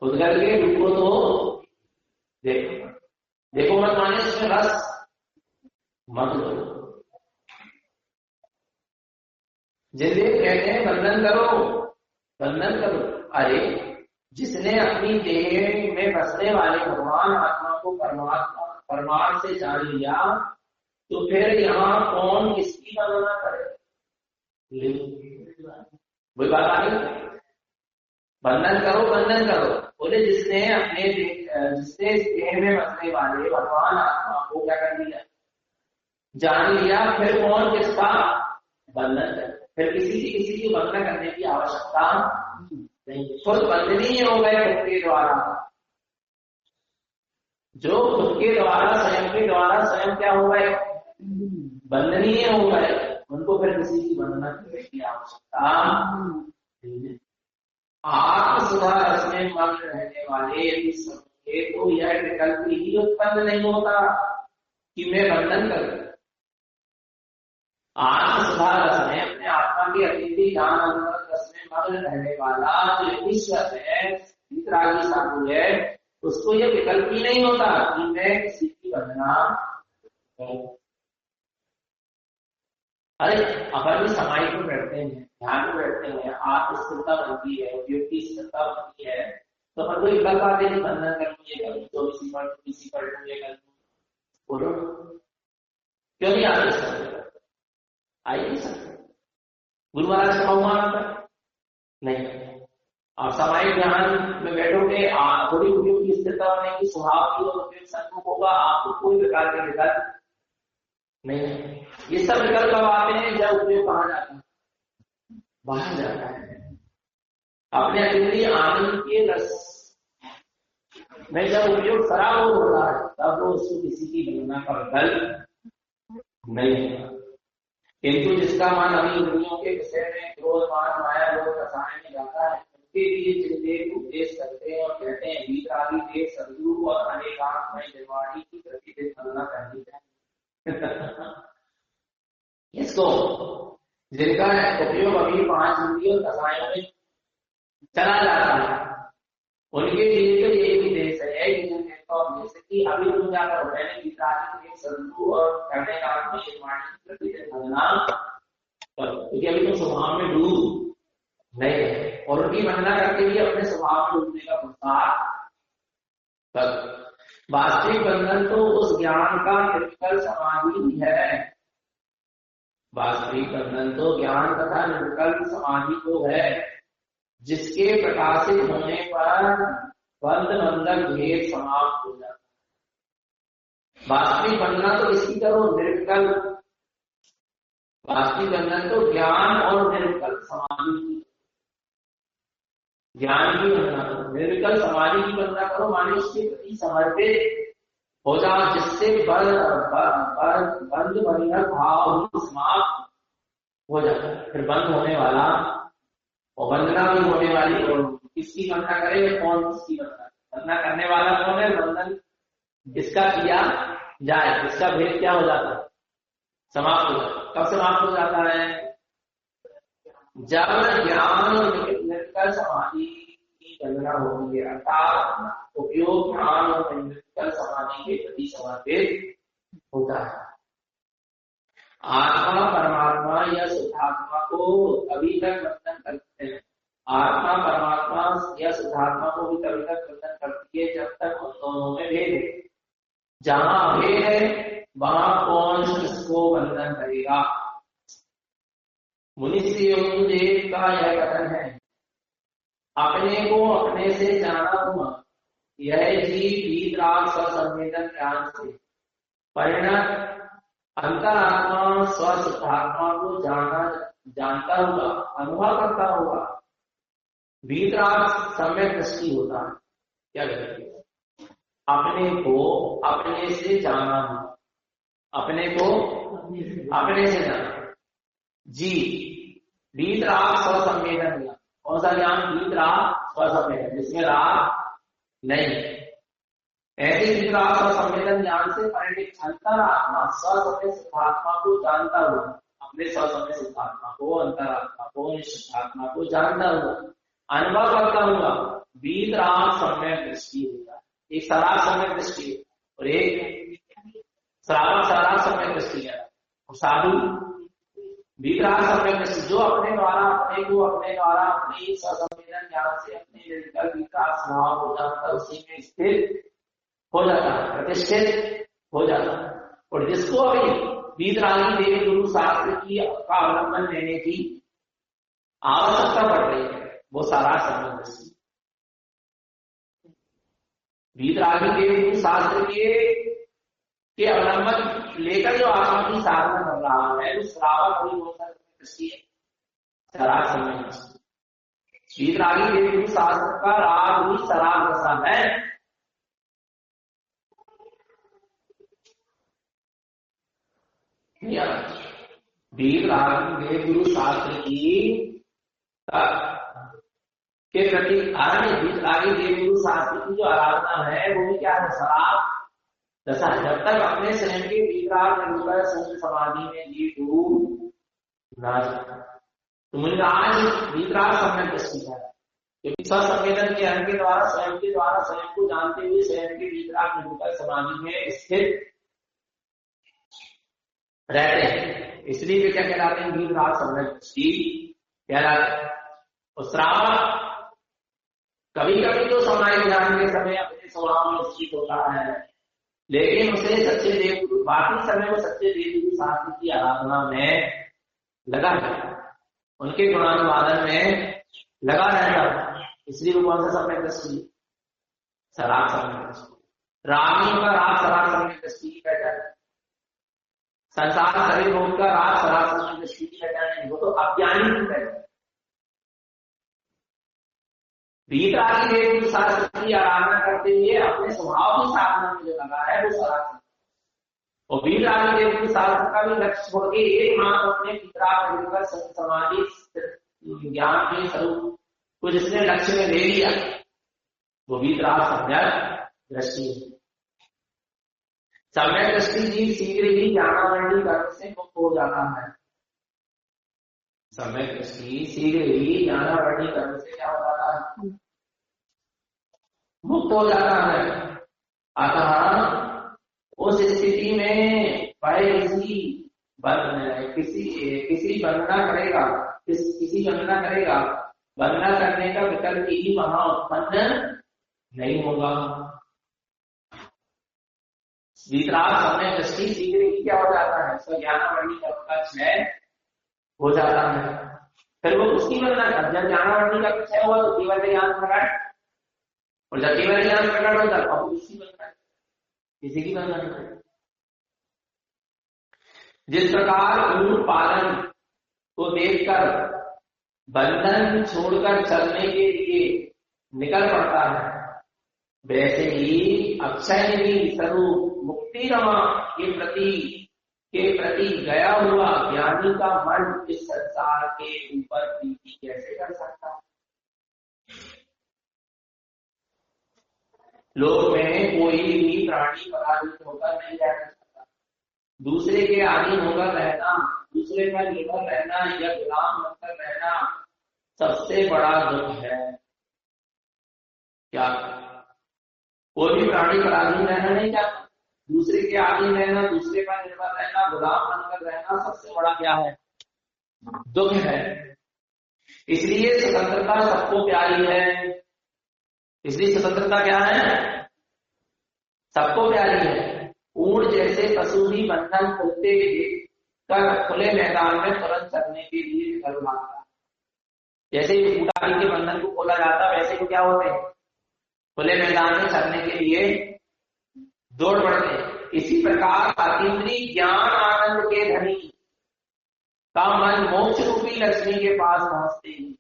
खुद करके रूप को तो देखो, देखो मत माने उसमें रस मत लो। जिनसे कहते हैं बंधन करो, बंधन करो। अरे जिसने अपनी देह में बसने वाले भगवान आत्मा को परमात्मा परमार्थ से जान लिया, तो फिर यहाँ कौन किसकी वंदना करे? वही बात आ गई। बंधन करो, बंधन करो। बोले जिसने देह में बसने वाले भगवान आत्मा को क्या कर लिया? जान लिया, फिर कौन किसका बंधन करे? फिर किसी की वंदना करने की आवश्यकता नहीं। खुद बंधनीय हो गए खुद के द्वारा। जो खुद के द्वारा, स्वयं के द्वारा स्वयं क्या हो गए? बंधनीय हो गए। उनको फिर किसी की वंदना करने की आवश्यकता नहीं। आत्म सुधा रस में मग्न रहने वाले यदि समझे तो यह विकल्प ही उत्पन्न नहीं होता कि मैं बंधन करूं। आत्म सुधा रस में अपने आत्मा के अतिथि ज्ञान अनुभव रस में मग्न रहने वाला जो ईश्वर है, वितरागी साधु है, उसको यह विकल्प ही नहीं होता कि मैं किसी की वंदना करूं। अरे अपन भी समाधि में बैठते हैं, ध्यान में बैठते हैं, आत्मस्थिरता बनती है, उपयोग की स्थिरता बनती है, तो अपन को विकल्प आते हैं बंधन करूं, ये करूं, 24 पढ़ूं, ये करूं। बोलो क्यों नहीं आते? आई नहीं सकते। गुरु महाराज का मानता नहीं। आप समाधि ध्यान में बैठोगे, थोड़ी उपयोग की स्थिरता होने की स्वभाव की और उपयोग सन्मुख होगा, आपको कोई प्रकार के विकल्प नहीं। ये सब विकल्प कब आते हैं? जब उपयोग कहाँ जाता है? बाहर जाता है। अपने अतिथि आनंद के रस में जब उपयोग खराब हो रहा है, तब वो उसको किसी की वंदना का विकल्प नहीं है। किंतु जिसका मन अभी दुनिया के विषय में क्रोध, मान, माया, लोभ, रसायन में जाता है, उनके लिए चिंतित उपदेश करते हैं और कहते हैं वीतरागी देव सदगुरु और अनेकांतमय निर्वाणी की प्रतिदिन वंदना करनी चाहिए। इसको जिनका उपयोग अभी 5 इंद्रियों रसायनों में चला जाता है, उनके लिए तो ये उपदेश है जैसे कि अभी तुम जाकर मैंने वीतरागी देव सदगुरु और अनेकांतमय निर्वाणी की प्रतिदिन वंदना करो, क्योंकि अभी तुम स्वभाव में डूब नहीं है, और उनकी वंदना करके भी अपने स्वभाव में डूबने का प्रसार कर। वास्तविक बंधन तो उस ज्ञान का निर्विकल्प समाधि है। वास्तविक बंधन तो ज्ञान तथा निर्विकल्प समाधि को है, जिसके प्रकाशित होने पर बंध बंधक भेद समाप्त हो जाता है। वास्तविक बनना तो इसकी करो निर्विकल्प, वास्तविक बंधन तो ज्ञान और निर्विकल्प समाधि की, ज्ञान की वंदना करो, निर्विकल्प समाधि की वंदना करो, माने उसके प्रति समर्पित हो जाओ, जिससे बंद बंधन भाव समाप्त हो जाता है। फिर बंद होने वाला और वंदना भी होने वाली, और किसकी वंदना करे, कौन किसकी वंदना करने वाला कौन है, बंधन किसका किया जाए, इसका भेद क्या हो जाता है, समाप्त हो जाता है। कब समाप्त हो जाता है, जब ज्ञान निर्विकल्प समाधि की वंदना होती है, अर्थात उपयोग ज्ञान और निर्विकल्प समाधि के प्रति समर्पित होता है। आत्मा परमात्मा या शुद्धात्मा को अभी तक बंधन करते हैं, आत्मा परमात्मा या शुद्धात्मा को भी कभी तक बंधन करती है जब तक उन दोनों में भेद है। जहां भेद है वहां कौन किसको बंधन करेगा। मुनि श्री योगदेव का यह कथन है, अपने को अपने से जाना हुआ यह जीव वीतराग स्वसंवेदन ज्ञान से परिणत अंतरात्मा स्वशुद्धात्मा को जानता हुआ, अनुभव करता हुआ, वीतराग सम्यक दृष्टि होता है। क्या कहते हैं, अपने को अपने से जाना हुआ, अपने को अपने से जाना, जी वीतराग स्वसंवेदन ज्ञान, कौन सा ज्ञान, वीतराग स्वसंवेदन, जिसमें राग नहीं, ऐसे वीतराग स्वसंवेदन ज्ञान से परिणित अंतरात्मा स्वसंवेद शुद्धात्मा को जानता हुआ, अपने स्वसंवेद शुद्धात्मा को, अंतरात्मा को, शुद्धात्मा को जानता हुआ, अनुभव करता हुआ, वीतराग सम्यक दृष्टि होता है। एक सराग सम्यक दृष्टि और एक सराग सम्यक दृष्टि है, और साधु वीतराग सम्यक दृष्टि, जो अपने द्वारा अपने को अपने द्वारा अपनी स्वसंवेदन ज्ञान से अपने निर्विकल्प वीतराग स्वभाव को जानता, उसी में स्थिर हो जाता है, प्रतिष्ठित हो जाता है। और जिसको अभी वीतरागी देव गुरु शास्त्र की का अवलंबन लेने की आवश्यकता पड़ रही है, वो सारा सम्यक दृष्टि, वीतरागी देव गुरु शास्त्र के अवलंबन लेकर जो आत्मा की साधना कर रहा है, उस श्रावक भी बहुत सारी दृष्टि है, सराग सम्यक दृष्टि। वीतरागी देव गुरु शास्त्र का राग भी सराग दशा है। वीतरागी देव गुरु शास्त्र की के प्रति वीतरागी देव गुरु शास्त्र की जो आराधना है वो भी क्या है, सराग दशा। जब तक अपने स्वयं के वीतराग निर्विकल्प समाधि में जीव डूब ना जाए, तो मुझे आज वीतराग सम्यक दृष्टि है, क्योंकि स्वसंवेदन के अंग के द्वारा स्वयं को जानते हुए स्वयं के वीतराग निर्विकल्प समाधि में स्थित रहते हैं, इसलिए वे क्या कहलाते हैं, वीतराग सम्यक दृष्टि कहलाते हैं। और श्रावक कभी कभी तो समाधि ध्यान के समय अपने स्वभाव में स्थित होता है, लेकिन उसे सच्चे देव बाकी समय वो सच्चे देव शास्त्र की आराधना में लगा रहता है, उनके गुणानुवादन में लगा रहता है, इसलिए वो कौन सा सम्यक दृष्टि, सराग सम्यक दृष्टि। रागियों का राग सराग सम्यक दृष्टि की पहचान, संसार शरीर भोग का राग सराग सम्यक दृष्टि की पहचान है, वो तो अज्ञानी की पहचान। वीतरागी देव गुरु शास्त्र की आराधना करते हुए अपने स्वभाव की साधना में जो लगा है वो सराग, और वीतरागी देव गुरु शास्त्र का भी लक्ष्य छोड़ के एकमात्र अपने वीतराग निर्विकल्प समाधि ज्ञान के स्वरूप को जिसने लक्ष्य में ले लिया, वो वीतराग सम्यक दृष्टि है। सम्यक दृष्टि जीव शीघ्र ही ज्ञानावरणी कर्म से मुक्त हो जाता है, सम्यक दृष्टि शीघ्र ही ज्ञानावरणी कर्म से क्या हो जाता है, मुक्त हो जाता है। अतः उस स्थिति में किसी वंदना करेगा, वंदना करने का विकल्प ही वहां उत्पन्न नहीं होगा। वीतराग सम्यक दृष्टि शीघ्र ही क्या हो जाता है, ज्ञानावरणी कर्म का क्षय हो जाता है। फिर वो उसकी वंदना कर, जब ज्ञानावरणी का क्षय हुआ तो केवल ज्ञान प्रकट, और जब केवल ज्ञान प्रकट होता है अब उसकी वंदना, किसी की वंदना नहीं। जिस प्रकार ऊंट पालन को देखकर बंधन छोड़कर चलने के लिए निकल पड़ता है, वैसे ही अक्षय निधि स्वरूप मुक्ति रमा के प्रति गया हुआ ज्ञानी का मन इस संसार के ऊपर प्रीति कैसे कर सकता है। लोक में कोई भी प्राणी पराजित होकर नहीं रह सकता। दूसरे के अधीन होकर रहना, दूसरे पर निर्भर रहना या गुलाम बनकर रहना सबसे बड़ा दुख है। क्या कोई भी प्राणी पराधीन रहना नहीं चाहता। दूसरे के अधीन रहना, दूसरे पर निर्भर रहना, गुलाम बनकर रहना सबसे बड़ा क्या है? दुख है। इसलिए स्वतंत्रता सबको प्यारी है। इसलिए स्वतंत्रता क्या है? सबको प्यारी है। ऊंट जैसे पशु भी बंधन खोलते कर खुले मैदान में तुरंत चलने के लिए निकल भागता। जैसे ही ऊंट आदि के बंधन को खोला जाता, वैसे ही क्या होते हैं? खुले मैदान में चलने के लिए दौड़ पड़ते। इसी प्रकार अतीन्द्रिय ज्ञान आनंद के धनी का मन मोक्ष रूपी लक्ष्मी के पास पहुंचते ही,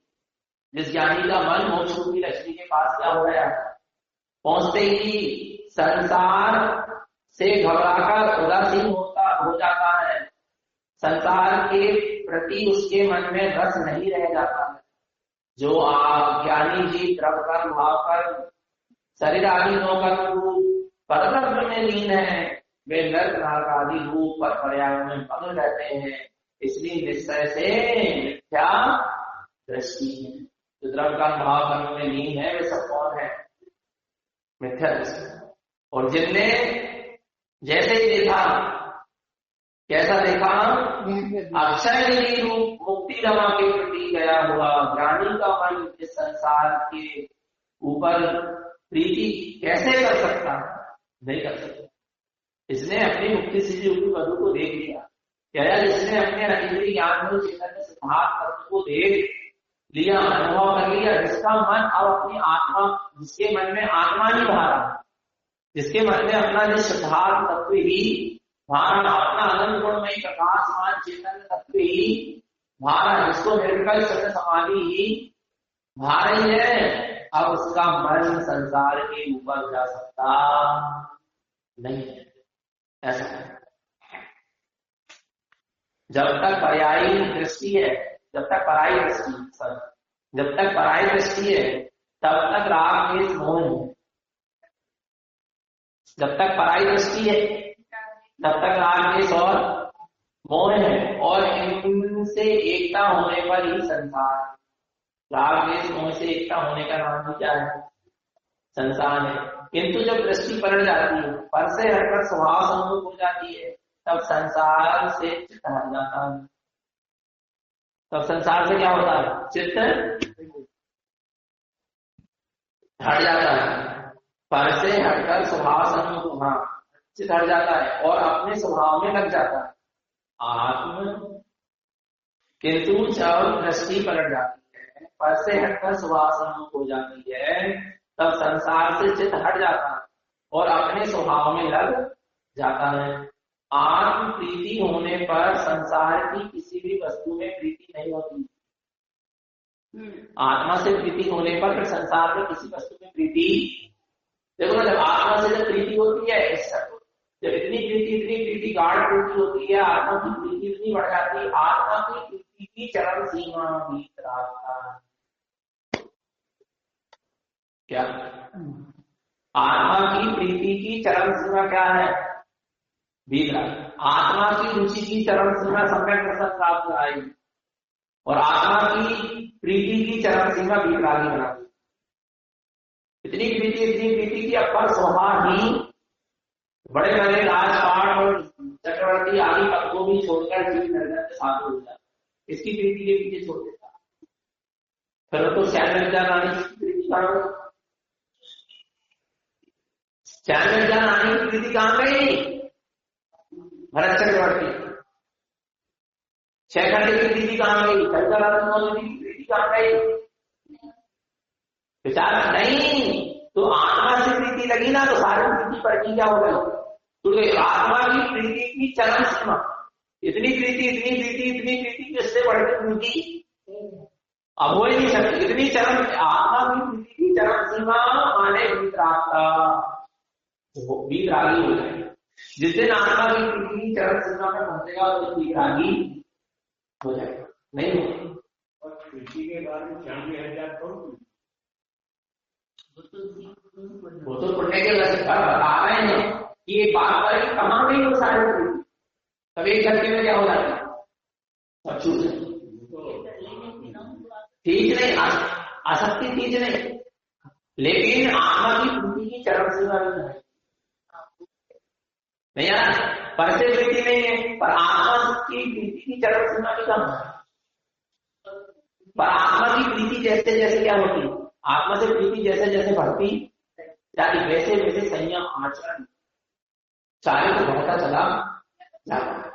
जिस ज्ञानी का मन मोक्ष रूपी लक्ष्मी के पास क्या हो गया? पहुंचते ही संसार से घबराकर उदासीन हो जाता है। संसार के प्रति उसके मन में रस नहीं रह जाता है। जो ज्ञानी जी द्रव कर भाव कर शरीर आदि नौकर रूप परब्रह्म में लीन है, वे नर्क नारक आदि रूप पर पर्याय में मग्न रहते हैं। इसलिए निश्चय से मिथ्या दृष्टि है। जो द्रव का भाव कर्म में लीन है वे सब कौन है? मिथ्या दृष्टि। और जिनने जैसे ही देखा, कैसा देखा? अक्षय निधि रूप मुक्ति रमा के प्रति गया हुआ ज्ञानी का मन इस संसार के ऊपर प्रीति कैसे कर सकता? नहीं कर सकता। इसने अपनी मुक्ति सिद्धि रूपी वधु को देख लिया। क्या? जिसने अपने अतीन्द्रिय ज्ञान में चेतन सिद्धार्थ तत्व को देख लिया, अनुभव कर लिया, जिसका मन अब अपनी आत्मा, जिसके मन में आत्मा ही भारा, जिसके मन में अपना जो सिद्धार्थ तत्व ही भारा, अपना आनंद गुणमयी प्रकाशमान चेतन तत्व ही भारा, जिसको निर्विकल्प सत्य समाधि ही भारी है, अब उसका मन संसार के ऊपर जा सकता नहीं है। ऐसा है। जब तक पर्यायी दृष्टि है, जब तक पराई दृष्टि है, तब तक राग द्वेष मोह है। जब तक पराई दृष्टि है, तब तक राग द्वेष और मोह है। और इनसे एकता होने पर ही संसार, राग द्वेष मोह से एकता होने का नाम क्या है? संसार है। किंतु जब दृष्टि पलट जाती है, पर से हटकर स्वभाव सम्मुख हो जाती है, तब संसार से चित्त हट जाता है। तब संसार से क्या होता है? चित्त हट जाता है। पर से हटकर स्वभाव सम्मुख, हाँ, चित्त हट जाता है और अपने स्वभाव में लग जाता है आत्म। किंतु जब दृष्टि पलट जाती है, पर से हटकर स्वभाव सम्मुख हो जाती है, तब संसार से चित्त हट जाता है और अपने स्वभाव में लग जाता है। आत्म प्रीति होने पर संसार की किसी भी वस्तु में प्रीति नहीं होती। आत्मा से प्रीति होने पर फिर संसार में किसी वस्तु में प्रीति, देखो ना, जब आत्मा से जब प्रीति होती है, जब इतनी प्रीति गाढ़ प्रीति होती है, आत्मा की प्रीति इतनी बढ़ जाती है, आत्मा की प्रीति की चरम सीमा भी प्राप्त। क्या? आत्मा की प्रीति की चरम सीमा क्या है? वीतराग। आत्मा की रुचि की चरम सीमा सम्यक रसन प्राप्त आएगी और आत्मा की प्रीति की चरम सीमा वीतरागी बना दी। इतनी प्रीति की अपर स्वभाव ही बड़े बड़े राजपाट और चक्रवर्ती आदि पद को भी छोड़कर जीव निर्जन के साथ हो जाता। इसकी प्रीति के पीछे छोड़ देता। फिर तो शैलजा रानी की प्रीति करो, शैलजा रानी की प्रीति कहां गई? भरत चक्रवर्ती। शेखंडी की प्रीति कहां गई? की प्रीति कहां गई? विचार नहीं। तो आत्मा से प्रीति लगी ना, तो सारी प्रीति पर क्या हो गई? तो आत्मा की प्रीति की चरम सीमा, इतनी प्रीति किससे बढ़कर प्रीति अब हो ही नहीं सकती। इतनी चरम आत्मा की प्रीति की चरम सीमा माने वीतरागी हो जाए। जिस दिन आत्मा की प्रीति की चरम सीमा में पहुंचेगा तो वीतरागी हो जाएगा, नहीं हो।
और प्रीति के बाद में 96,000 कौन,
वो तो पुण्य के वजह से बता रहे हैं कि ये बात पर कहाँ गई वो सारी प्रीति। कभी एक घंटे में क्या हो जाता है, सब छूट जाए। ठीक नहीं, आसक्ति ठीक नहीं, लेकिन आत्मा की प्रीति की चरम सीमा नहीं यार, पर से प्रीति नहीं है, पर आत्मा की प्रीति की चरम सीमा भी कम है। पर आत्मा की प्रीति जैसे जैसे क्या होती है, आत्मा से प्रीति जैसे जैसे बढ़ती जाती वैसे वैसे संयम आचरण सारे को बढ़ता चला जाता है।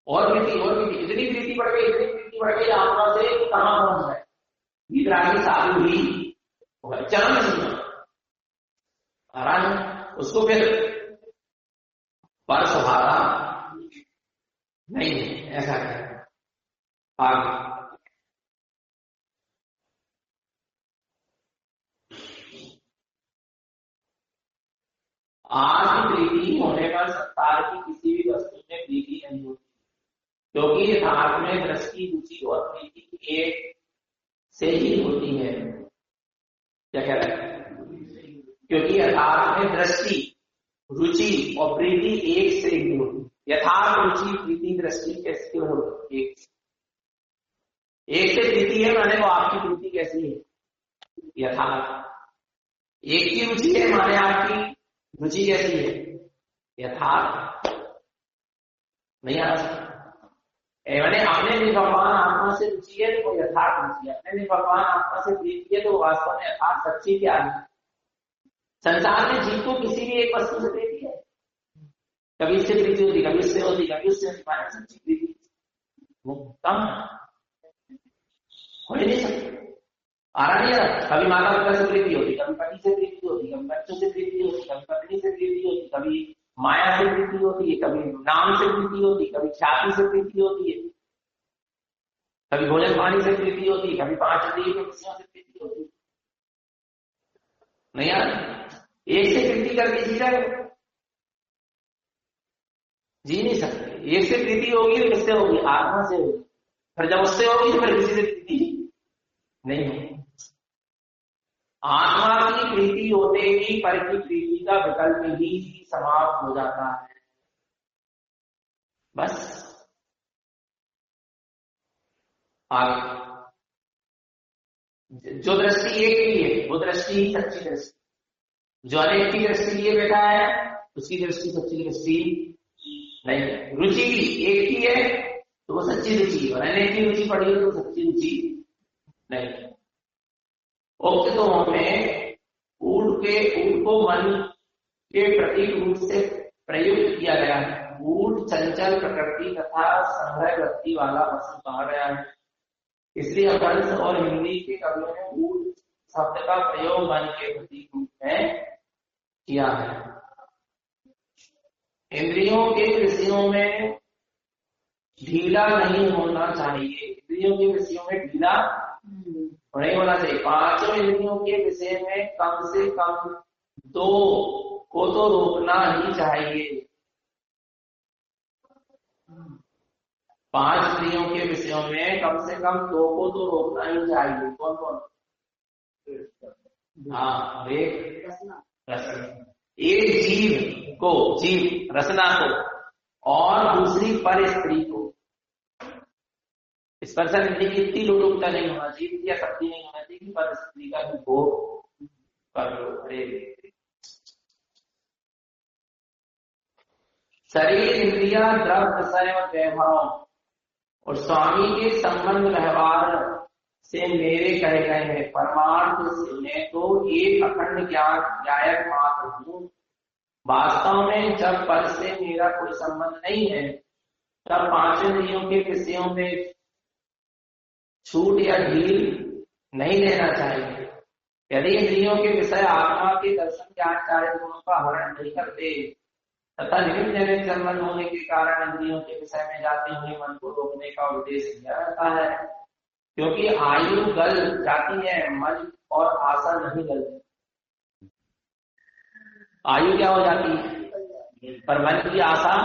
और प्रीति इतनी प्रीति बढ़ गई आत्मा से कहां पहुंच जाए, वीतरागी साधु ही चरम सीमा आराम, उसको फिर पर सहारा नहीं है, ऐसा है। आगे आत्म प्रीति होने पर संसार की किसी भी वस्तु में प्रीति नहीं होती, क्योंकि यथार्थ में दृष्टि, रुचि और प्रीति एक से ही होती है। क्या कह रहे हैं? क्योंकि यथार्थ में दृष्टि, रुचि और प्रीति एक से ही होती है। यथार्थ रुचि, प्रीति, दृष्टि कैसे होती? एक से प्रीति है माने वो आपकी प्रीति कैसी है, यथार्थ। एक की रुचि है माने आपकी रुचि कैसी है, यथार्थ। नहीं आ सकता मैंने अपने भी भगवान आत्मा से रुचि है तो यथार्थ रुचि है, अपने भी भगवान आत्मा से प्रीति है तो वास्तव में यथार्थ सच्ची क्या है। संसार में जीव को किसी भी एक वस्तु से प्रीति है, कभी इससे प्रीति होती, कभी इससे होती, कभी उससे होती, माने सच्ची प्रीति वो कम हो नहीं सकती। आ रहा नहीं है, कभी माता पिता से प्रीति होती, कभी पति से प्रीति होती, कभी बच्चों से प्रीति होती, कभी पत्नी से प्रीति होती, कभी माया से प्रीति होती है, कभी नाम से प्रीति होती, कभी ख्याति से प्रीति होती है, कभी भोजन पानी से प्रीति होती है, कभी 5 दिए के विषयों से प्रीति होती है। नहीं यार, एक से प्रीति करके जी जाए जी नहीं सकते। एक से प्रीति होगी तो किससे होगी, आत्मा से होगी। फिर जब उससे होगी तो फिर किसी से प्रीति नहीं होगी। आत्मा की प्रीति होते ही पर की प्रीति का विकल्प ही समाप्त हो जाता है। बस आगे जो दृष्टि एक की है वो दृष्टि ही सच्ची दृष्टि, जो अनेक की दृष्टि लिए बैठा है उसकी दृष्टि सच्ची दृष्टि नहीं है। रुचि भी एक की है तो वो सच्ची रुचि, और अनेक की रुचि पड़ी है तो सच्ची रुचि नहीं। उक्त में ऊढ़ को मन के प्रतीक रूप से प्रयुक्त किया गया है। ऊढ़ चंचल प्रकृति तथा संग्रह वृत्ति वाला वस्तु कहा गया है, इसलिए अपभ्रंश और हिंदी के कवियों ने ऊढ़ शब्द का प्रयोग मन के प्रतीक रूप में किया है। इंद्रियों के विषयों में ढीला नहीं होना चाहिए, इंद्रियों के विषयों में ढीला नहीं होना चाहिए। 5 इंद्रियों के विषय में कम से कम 2 को तो रोकना ही चाहिए। 5 इंद्रियों के विषयों में कम से कम 2 को तो रोकना ही चाहिए। कौन कौन? हाँ, एक जीव रसना को, और दूसरी पर स्त्री को। स्पर्शन इंद्रिय की इतनी लोलुपता नहीं होना चाहिए या शक्ति नहीं होना चाहिए कि पर स्त्री का भोग कर लो। अरे शरीर, इंद्रिया, द्रव्य, विषय और वैभव और स्वामी के संबंध व्यवहार से मेरे कहे गए हैं। परमार्थ से तो एक अखंड ज्ञान गायक मात्र हूँ। वास्तव में जब पर से मेरा कोई संबंध नहीं है तब 5 इंद्रियों के विषयों में छूट या ढील नहीं लेना चाहिए। यदि इंद्रियों के विषय आत्मा के दर्शन के आचार्य गुणों का हरण नहीं करते तथा निमित्त जनित संबंध होने के कारण इंद्रियों के विषय में जाते हुए मन को रोकने का उद्देश्य दिया जाता है, क्योंकि आयु गल जाती है, मन और आशा नहीं गलती। आयु क्या हो जाती है पर मन की आशा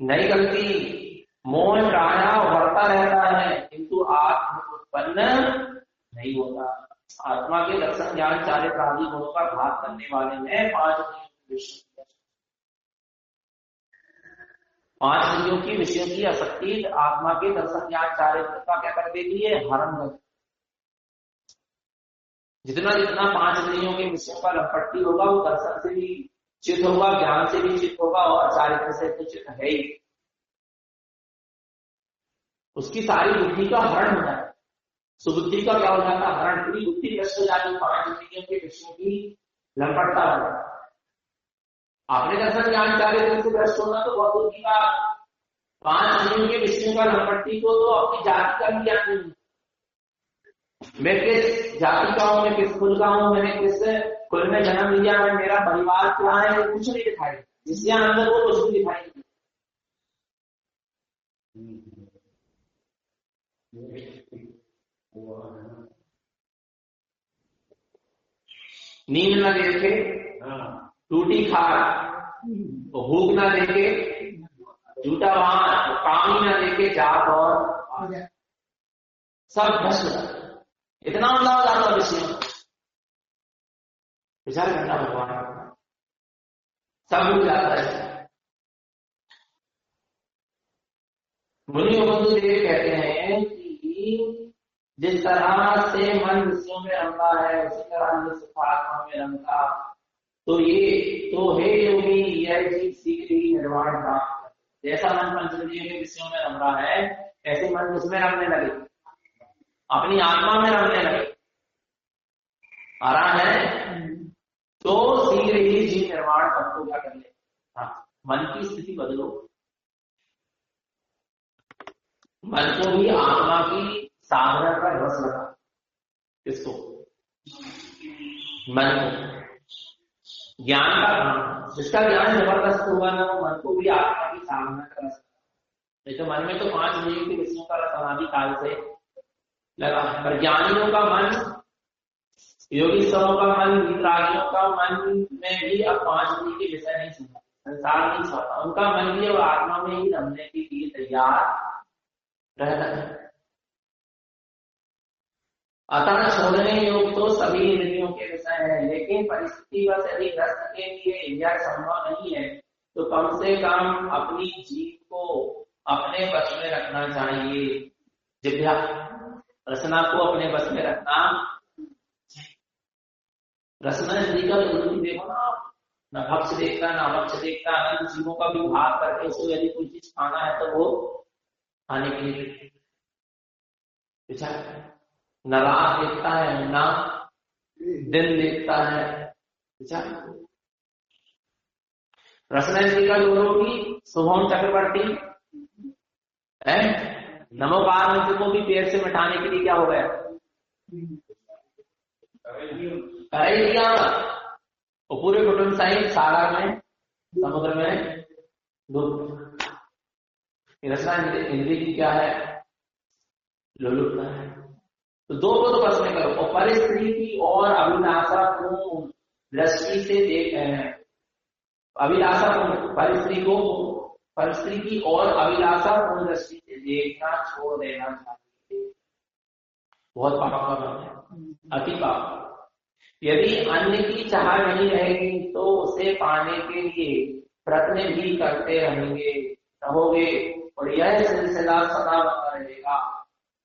नहीं गलती। मोह प्राणा बढ़ता रहता है किंतु आत्म उत्पन्न नहीं होता। आत्मा के दर्शन ज्ञान चारित्र आदि गुणों का घात करने वाले में पांच इंद्रियों की विषयों की आसक्ति आत्मा के दर्शन ज्ञान चारित्र का क्या कर देती है, हरण कर। जितना जितना पांच इंद्रियों के विषयों का लपट्टी होगा वो दर्शन से भी चित होगा, ज्ञान से भी चित होगा और चारित्र से तो चित है ही। उसकी सारी बुद्धि का हरण हो जाता है। सुबुद्धि का क्या हो जाता है, हरण। पूरी बुद्धि नष्ट हो जाती है पांच इंद्रियों के विषयों की लंपटता हो जाती है। आपने दर्शन ज्ञान चारित्र से भ्रष्ट होना तो बहुत दूर की बात। पांच इंद्रियों के विषयों का लंपट्टी को तो अपनी जाति का भी ज्ञान नहीं। मैं किस जाति का हूं, मैं किस कुल का हूं, मैंने किस कुल में जन्म लिया, मैं मेरा परिवार क्या है, कुछ नहीं दिखाई। जिसके अंदर वो कुछ भी दिखाई नहीं। नींद न देखे टूटी खाट, भूख न देखे झूठा वाहन, कामी न देखे जात और सब भ्रष्ट। इतना अंदाज आता विषय विचार करना भगवान सब भूल जाता है। मुनि बंधु देव कहते हैं कि जिस तरह से मन विषयों में रंगा है उसी तरह से सुखात्मा में रंगा, तो ये तो हे योगी यह जीव शीघ्र ही निर्वाण प्राप्त करे। जैसा मन पंचेंद्रियों के विषयों में रंग रहा है ऐसे मन उसमें रंगने लगे, अपनी आत्मा में रंगने लगे आ रहा है तो शीघ्र ही जीव निर्माण तत्व क्या कर ले। मन की स्थिति बदलो, मन को भी आत्मा की साधना का रस लगा। किसको? मन को। ज्ञान का काम, जिसका ज्ञान जबरदस्त हुआ ना वो मन को भी आत्मा की साधना का रस लगा। नहीं तो मन में तो पांच इंद्रियों के विषयों का रस अनादि काल से लगा, पर ज्ञानियों का मन, योगी सबों का मन, वितरागियों का मन में भी अब पांच इंद्रियों के विषय नहीं सुनता, संसार नहीं छोड़ता। उनका मन भी अब आत्मा में ही रमने के लिए तैयार रहता है। अतः छोड़ने योग तो सभी इंद्रियों के विषय है, लेकिन परिस्थिति व यदि ग्रस्त के लिए यह संभव नहीं है तो कम से कम अपनी जीव को अपने वश में रखना चाहिए। जिभ्या रसना को अपने वश में रखना। रसना इंद्रिय का जरूरी देखो ना, न भक्ष देखता न अभक्ष देखता, अनंत जीवों का भी भाग करके उसको यदि कोई चीज खाना है तो वो खाने के लिए विचार। न रात देखता है न दिन देखता है विचार। रसना इंद्रिय का जो होगी शुभम चक्रवर्ती है, नमो पार्वती को भी पेड़ से मिटाने के लिए क्या हो गया, कर ही दिया। और पूरे कुटुंब सहित सागर में समुद्र में डूब। रसना इंद्रिय की क्या है, लोलुपता है। तो दो को तो बस में करो। और परिस्त्री की और अभिलाषापूर्ण दृष्टि से देख, अभिलाषापूर्ण परिस्त्री की और अभिलाषापूर्ण दृष्टि से देखना छोड़ देना चाहिए। बहुत पाप है, अति पाप। यदि अन्य की चाह नहीं रहेगी तो उसे पाने के लिए प्रयत्न भी करते रहोगे और यह सिलसिला सदा बना रहेगा,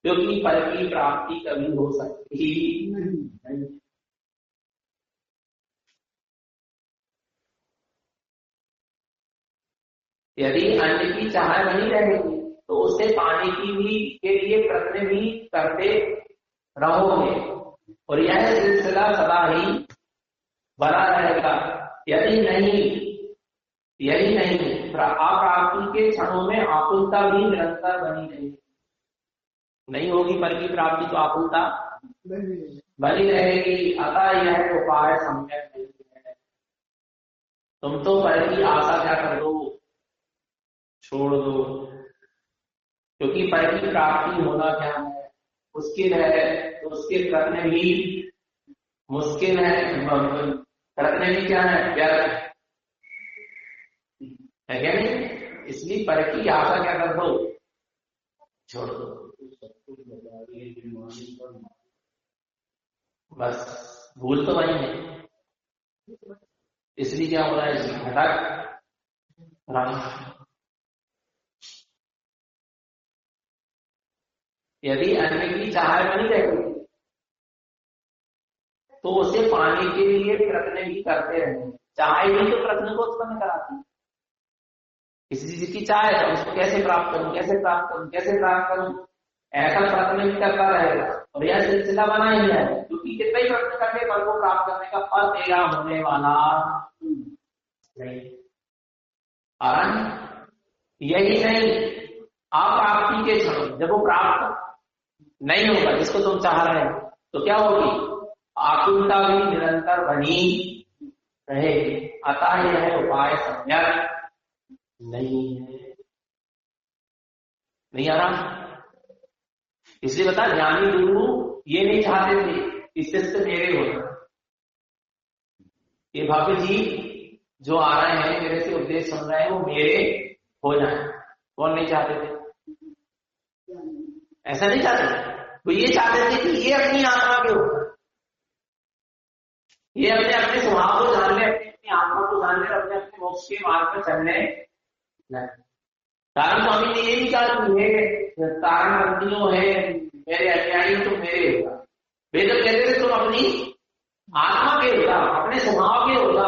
क्योंकि फल की प्राप्ति कभी हो सकती नहीं। यदि अन्य की चाह नहीं रहेगी तो उसे पाने की भी के लिए प्रयत्न भी करते रहोगे और यह सिलसिला सदा ही बना रहेगा। यदि नहीं अप्राप्ति के क्षणों में आकुलता भी निरंतर बनी रहेगी। नहीं होगी फल की प्राप्ति तो आकुलता बनी रहेगी। अतः यह उपाय सम्यक नहीं है। तुम तो पर की आशा क्या कर दो, छोड़ दो, क्योंकि पर की प्राप्ति होना क्या है, मुश्किल है, तो उसके करने भी मुश्किल है, करने भी क्या है, व्यर्थ है क्या नहीं। इसलिए पर की आशा क्या कर दो, छोड़ दो, बस भूल तो वही है। इसलिए क्या हो रहा है, इसलिए भटक रहा। यदि अन्य की चाह बनी रहेगी तो उसे पाने के लिए प्रयत्न भी करते रहेंगे। चाह ही तो प्रयत्न को उत्पन्न कराती है। किसी चीज की चाह है तो उसको कैसे प्राप्त करूं, कैसे प्राप्त करूं, कैसे प्राप्त करूं, ऐसा प्रयत्न भी करता रहेगा और यह सिलसिला बना ही है, क्योंकि कितना ही प्रयत्न करके फल को प्राप्त करने का फल तेरा होने वाला नहीं। आराम यही नहीं, अप्राप्ति के क्षण जब वो प्राप्त नहीं होगा जिसको तुम चाह रहे हो तो क्या होगी, आकुलता भी निरंतर बनी रहेगी। अतः यह उपाय सम्यक नहीं है। नहीं आ रहा, इसलिए बता, ज्ञानी गुरु ये नहीं चाहते थे इससे मेरे होना, ये भाभी जी जो आ रहे हैं मेरे से उपदेश सुन रहे हैं वो मेरे हो जाए, कौन नहीं चाहते थे, ऐसा नहीं चाहते थे। वो ये चाहते थे कि ये अपनी आत्मा के हो, ये अपने अपने स्वभाव को जान ले, अपनी अपनी आत्मा को जान ले, अपने अपने मोक्ष के मार्ग पर चलने लगे। कारण स्वामी ने ये भी कहा कि तारणबंदियों है मेरे अनुयायी तो मेरे होगा। वे तो कहते थे तुम अपनी आत्मा के होगा, अपने स्वभाव के होगा,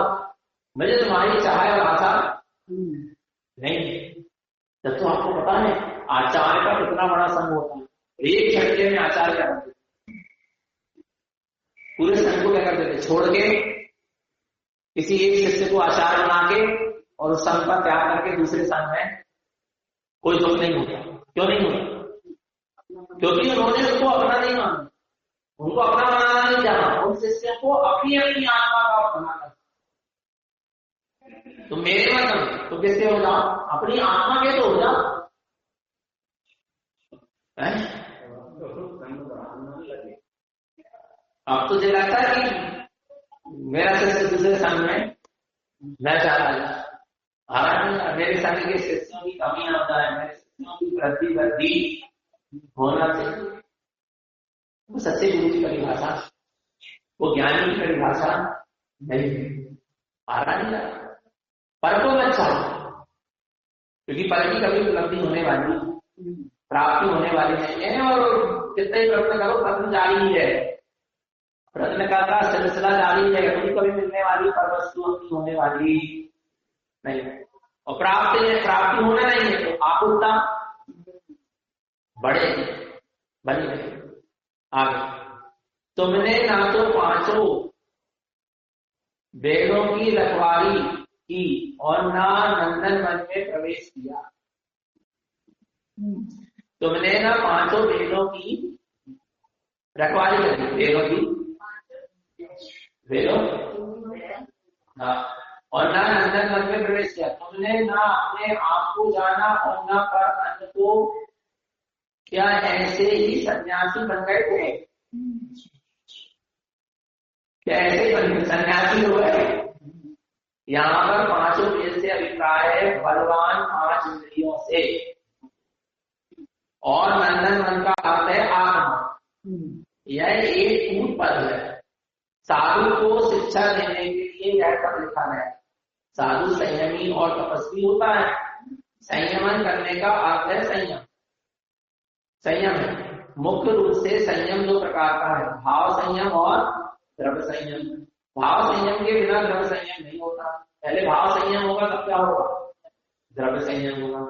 मुझे तुम्हारी चाह और आशा नहीं। जब तो आपको पता है आचार्य का कितना बड़ा संघ होता है, एक झटके में आचार्य क्या करते, पूरे संघ को क्या करते थे, छोड़ के किसी एक शिष्य को आचार्य बना के और उस संघ का त्याग करके दूसरे संघ में कोई दुख नहीं होता। क्यों नहीं होता, क्योंकि उन्होंने उसको अपना नहीं माना, उनको अपना बनाना नहीं जाना, उन शिष्यों को अपनी अपनी आत्मा का बनाना। तो मेरे मतलब तो किसके हो जाओ, अपनी आत्मा के तो हो जाओ। अब तुझे लगता है कि मेरा शिष्य दूसरे संघ में न चाहता है, हालांकि मेरे संघ के शिष्यों की कमी आता है, मेरे शिष्यों की वृद्धि होना चाहिए। वो सच्चे गुरु की परिभाषा, वो ज्ञानी की परिभाषा नहीं है। आ रहा नहीं, पर को अच्छा, क्योंकि पर की कभी उपलब्धि होने वाली, प्राप्ति होने वाली नहीं है। और कितने ही प्रयत्न करो, प्रयत्न जारी है, प्रयत्न का सिलसिला जारी है, कभी कभी मिलने वाली पर वस्तु अपनी होने वाली नहीं है। और प्राप्ति होना नहीं है तो आकुलता बढ़े बनी रही। आगे, तुमने ना तो पांचों वेदों की रखवाली की और ना नंदन वन में प्रवेश किया। तुमने ना पांचों वेदों की रखवाली करी, वेदों हाँ, और ना नंदन वन में प्रवेश किया। तुमने ना अपने आप को जाना और ना पर अन्य को। क्या ऐसे ही सन्यासी बन गए थे, क्या ऐसे सन्यासी हो गए। यहाँ पर पांचों वेद से अभिप्राय है बलवान 5 इंद्रियों से, और नंदन मन का अर्थ है आत्मा। यह एक पूर्ण पद है। साधु को शिक्षा देने के लिए यह पद लिखा है। साधु संयमी और तपस्वी होता है। संयमन करने का अर्थ है संयम। संयम मुख्य रूप से संयम 2 प्रकार का है, भाव संयम और द्रव्य संयम। भाव संयम के बिना द्रव्य संयम नहीं होता। पहले भाव संयम होगा तब क्या होगा, द्रव्य संयम होगा।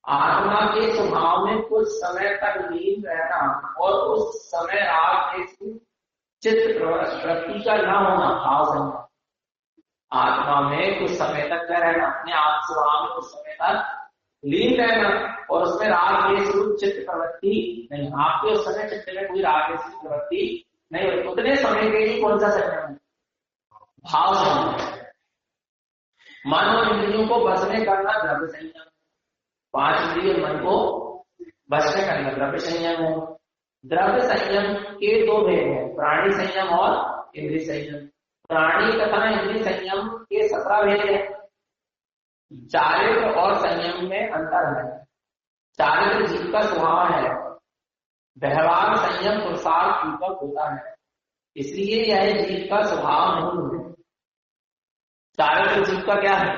आत्मा के स्वभाव में कुछ समय तक लीन रहना और उस समय राग चित्त प्रवृत्ति का न होना भाव संयम। आत्मा में कुछ समय तक क्या रहना, अपने आप स्वभाव में कुछ समय तक लीन रहना और उसमें राग द्वेष चित्त प्रवृत्ति नहीं। आपके उस समय चित्त में कोई राग द्वेष प्रवृत्ति नहीं होती, उतने समय के लिए कौन सा संयम, भाव संयम। मन और इंद्रियों को बस में करना द्रव्य संयम। 5 इंद्रिय मन को बस में करना द्रव्य संयम है। द्रव्य संयम के 2 भेद हैं, प्राणी संयम और इंद्रिय संयम। प्राणी तथा इंद्रिय संयम के 17 भेद हैं। चारित्र और संयम में अंतर है। चारित्र जीव का स्वभाव है, व्यवहार संयम पुरुषार्थ पूर्वक होता है, इसलिए यह जीव का स्वभाव नहीं है। चारित्र जीव का क्या है?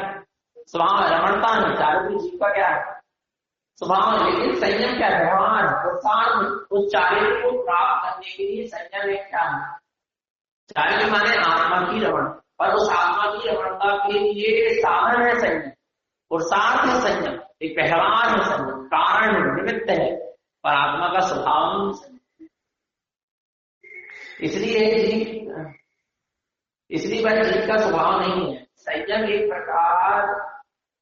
स्वभाव है, रमणता है। चारित्र जीव का क्या है? स्वभाव है। लेकिन संयम क्या है? व्यवहार पुरुषार्थ। उस चारित्र को प्राप्त करने के लिए संयम एक क्या है? चारित्र माने आत्मा की रमण, पर उस आत्मा की रमणता के लिए साधन है संयम, पुरुषार्थ है संयम, एक व्यवहार है संयम, कारण है, निमित्त है, पर आत्मा का स्वभाव नहीं संयम। इसलिए वह जीव का स्वभाव नहीं है। संयम एक प्रकार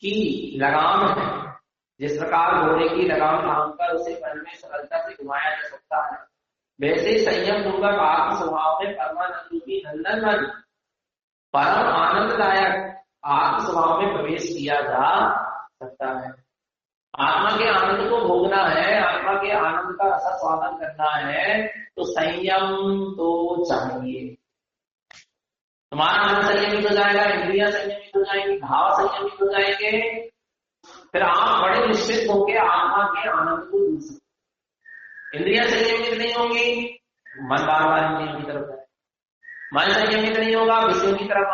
की लगाम है। जिस प्रकार घोड़े की लगाम थामकर उसे वन में सरलता से घुमाया जा सकता है, वैसे संयम पूर्वक आत्म स्वभाव में परमानंद रूपी नंदन मन परम आनंददायक आत्म स्वभाव में प्रवेश किया जा सकता है। आत्मा के आनंद को भोगना है, आत्मा के आनंद का रसास्वादन करना है, तो संयम तो चाहिए। तुम्हारा मन संयमित हो जाएगा, इंद्रियां संयमित हो जाएंगी, भाव संयमित हो जाएंगे, फिर आप बड़े निश्चित होकर आत्मा के आनंद को ढूंढ सकते। इंद्रियां संयमित नहीं होंगी, मन बार बार इंद्रियों की तरफ है। मन संयमित नहीं होगा, विषयों की तरफ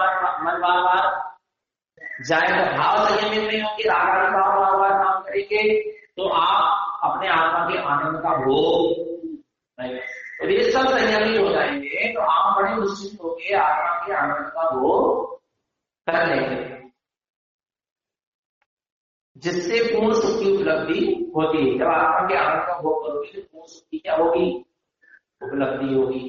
मन बार बार जाएगा। भाव संयमित नहीं होगी, राग आदि भाव बार बार काम करेंगे, तो आप अपने आत्मा के आनंद का भोग नहीं। और ये सब संयमित हो जाएंगे तो आप बड़े निश्चित होकर आत्मा के आनंद का भोग कर लेंगे, जिससे पूर्ण सुख की उपलब्धि होती है। जब आत्मा के आनंद का भोग करोगे तो पूर्ण सुख की क्या होगी? उपलब्धि होगी।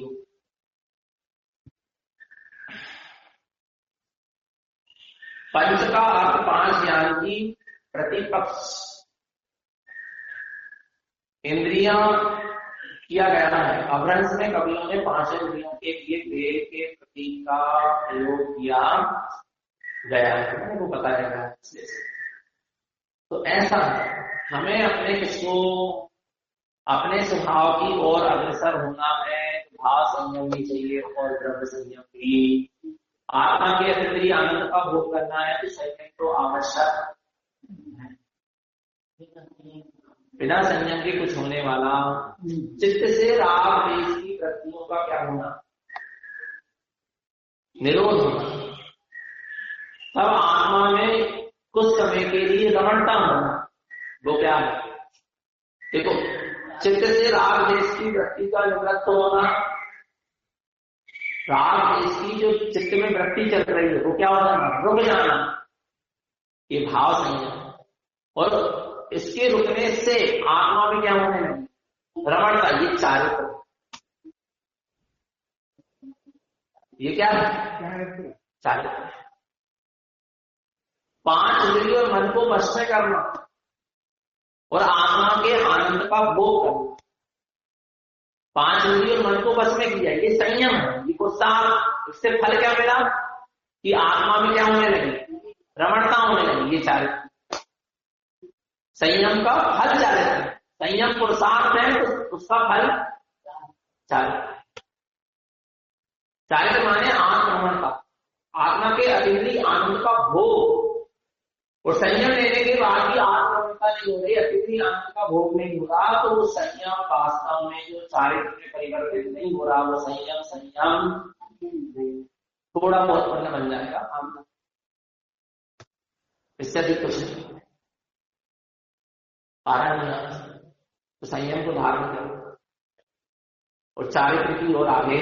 पंच का अर्थ 5 ज्ञान की प्रतिपक्ष इंद्रियां किया गया है। अभ्रंश में कवियों ने 5 इंद्रियों के लिए वेद के प्रतीक का प्रयोग किया गया है, वो बताया गया है। तो ऐसा है, हमें अपने किसको अपने स्वभाव की ओर अग्रसर होना है। भाव संयम भी चाहिए और द्रव्य संयम भी। आत्मा के अतिरिक्त आनंद का भोग करना है तो संयम तो आवश्यक है। बिना संयम के कुछ होने वाला। चित्त से राग द्वेष की वृत्तियों का क्या होना? निरोध होना। तब आत्मा में कुछ समय के लिए रमणता होना, वो क्या है? देखो, चित्त से राग द्वेष की वृत्ति का निवृत्त होना। राग द्वेष की जो चित्त में वृत्ति चल रही है वो क्या हो जाना? रुक जाना, ये भाव संयम। और इसके रुकने से आत्मा में क्या होने लगी? रमणता। ये चारित्र, ये क्या है? चारित्र। 5 इंद्रियों और मन को वश में करना और आत्मा के आनंद का भोग करना। 5 इंद्रियों और मन को वश में किया, ये संयम है, ये गुस्सा। इससे फल क्या मिला? कि आत्मा में क्या होने लगी? रमणता होने लगी। ये चारित्र संयम का फल चारित्र। संयम पुरुषार्थ है तो उसका फल चारित्र। चारित्र माने आत्मरमणता, आत्मा के अतीन्द्रिय आनंद का भोग। और संयम लेने के बाद भी आत्मरमणता नहीं हो रही, अतीन्द्रिय आनंद का भोग नहीं हो रहा, तो वो संयम वास्तव में जो चारित्र में परिवर्तित नहीं हो रहा, वो संयम थोड़ा बहुत मतलब बन जाएगा, इससे अधिक कुछ नहीं। तो संयम को धारण करो और चारित्र की ओर आगे,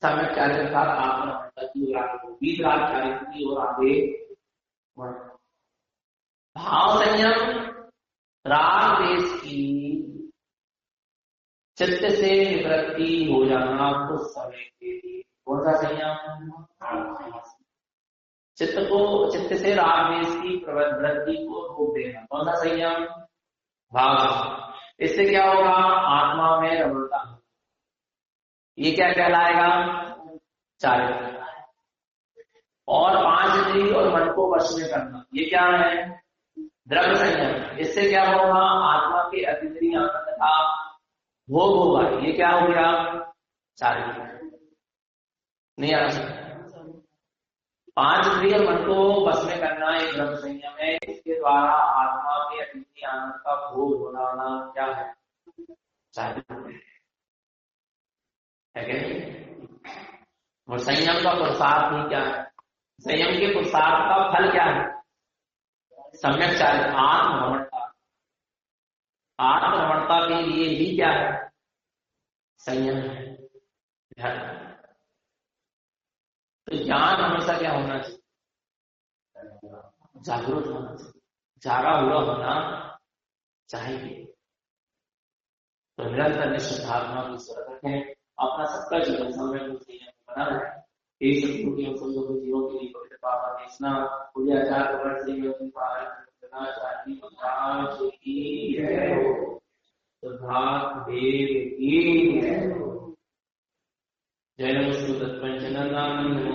सम्यक चारित्र का आत्मरमणता की ओर आगे, वीतराग चारित्र की ओर आगे। भाव संयम राग द्वेष की चित्त से निवृत्ति हो जाना कुछ समय के लिए। कौन सा संयम? चित्त से राग द्वेष की प्रवृत्ति को रोक देना। कौन सा संयम? भाव। इससे क्या होगा? आत्मा में रमणता। ये क्या कहलाएगा? चारित्र। और 5 इंद्रिय और मन को वश में करना, ये क्या है? द्रव्य संयम। इससे क्या होगा? आत्मा के अतीन्द्रिय आनंद तथा भोग होगा। ये क्या हो गया? चारित्र्य। नहीं आ सकता। 5 इंद्रिय और मन को वश में करना एक द्रव्य संयम है। इसके द्वारा आत्मा के अतीन्द्रिय आनंद का भोग होना क्या है? चारित्र्य है क्या नहीं? और संयम का पुरुषार्थ ही क्या है? संयम के पुरुषार्थ का फल क्या है? सम्यक चारित्र, आत्मभ्रमणता। आत्मभ्रमणता के लिए ही क्या है? संयम है। तो ज्ञान हमेशा क्या होना चाहिए? जागरूक होना चाहिए, जागा हुआ होना चाहिए। तो निरंतर निष्ठात्मा की सूरत रखें, अपना सबका जीवन समय को संयम बना रहे। ये सब जीवों के लिए पवित्र पावन देशना पूजा आचार वर्ष से पालन करना चाहिए। देव की जय नमस्तु तत्पंचनंदन।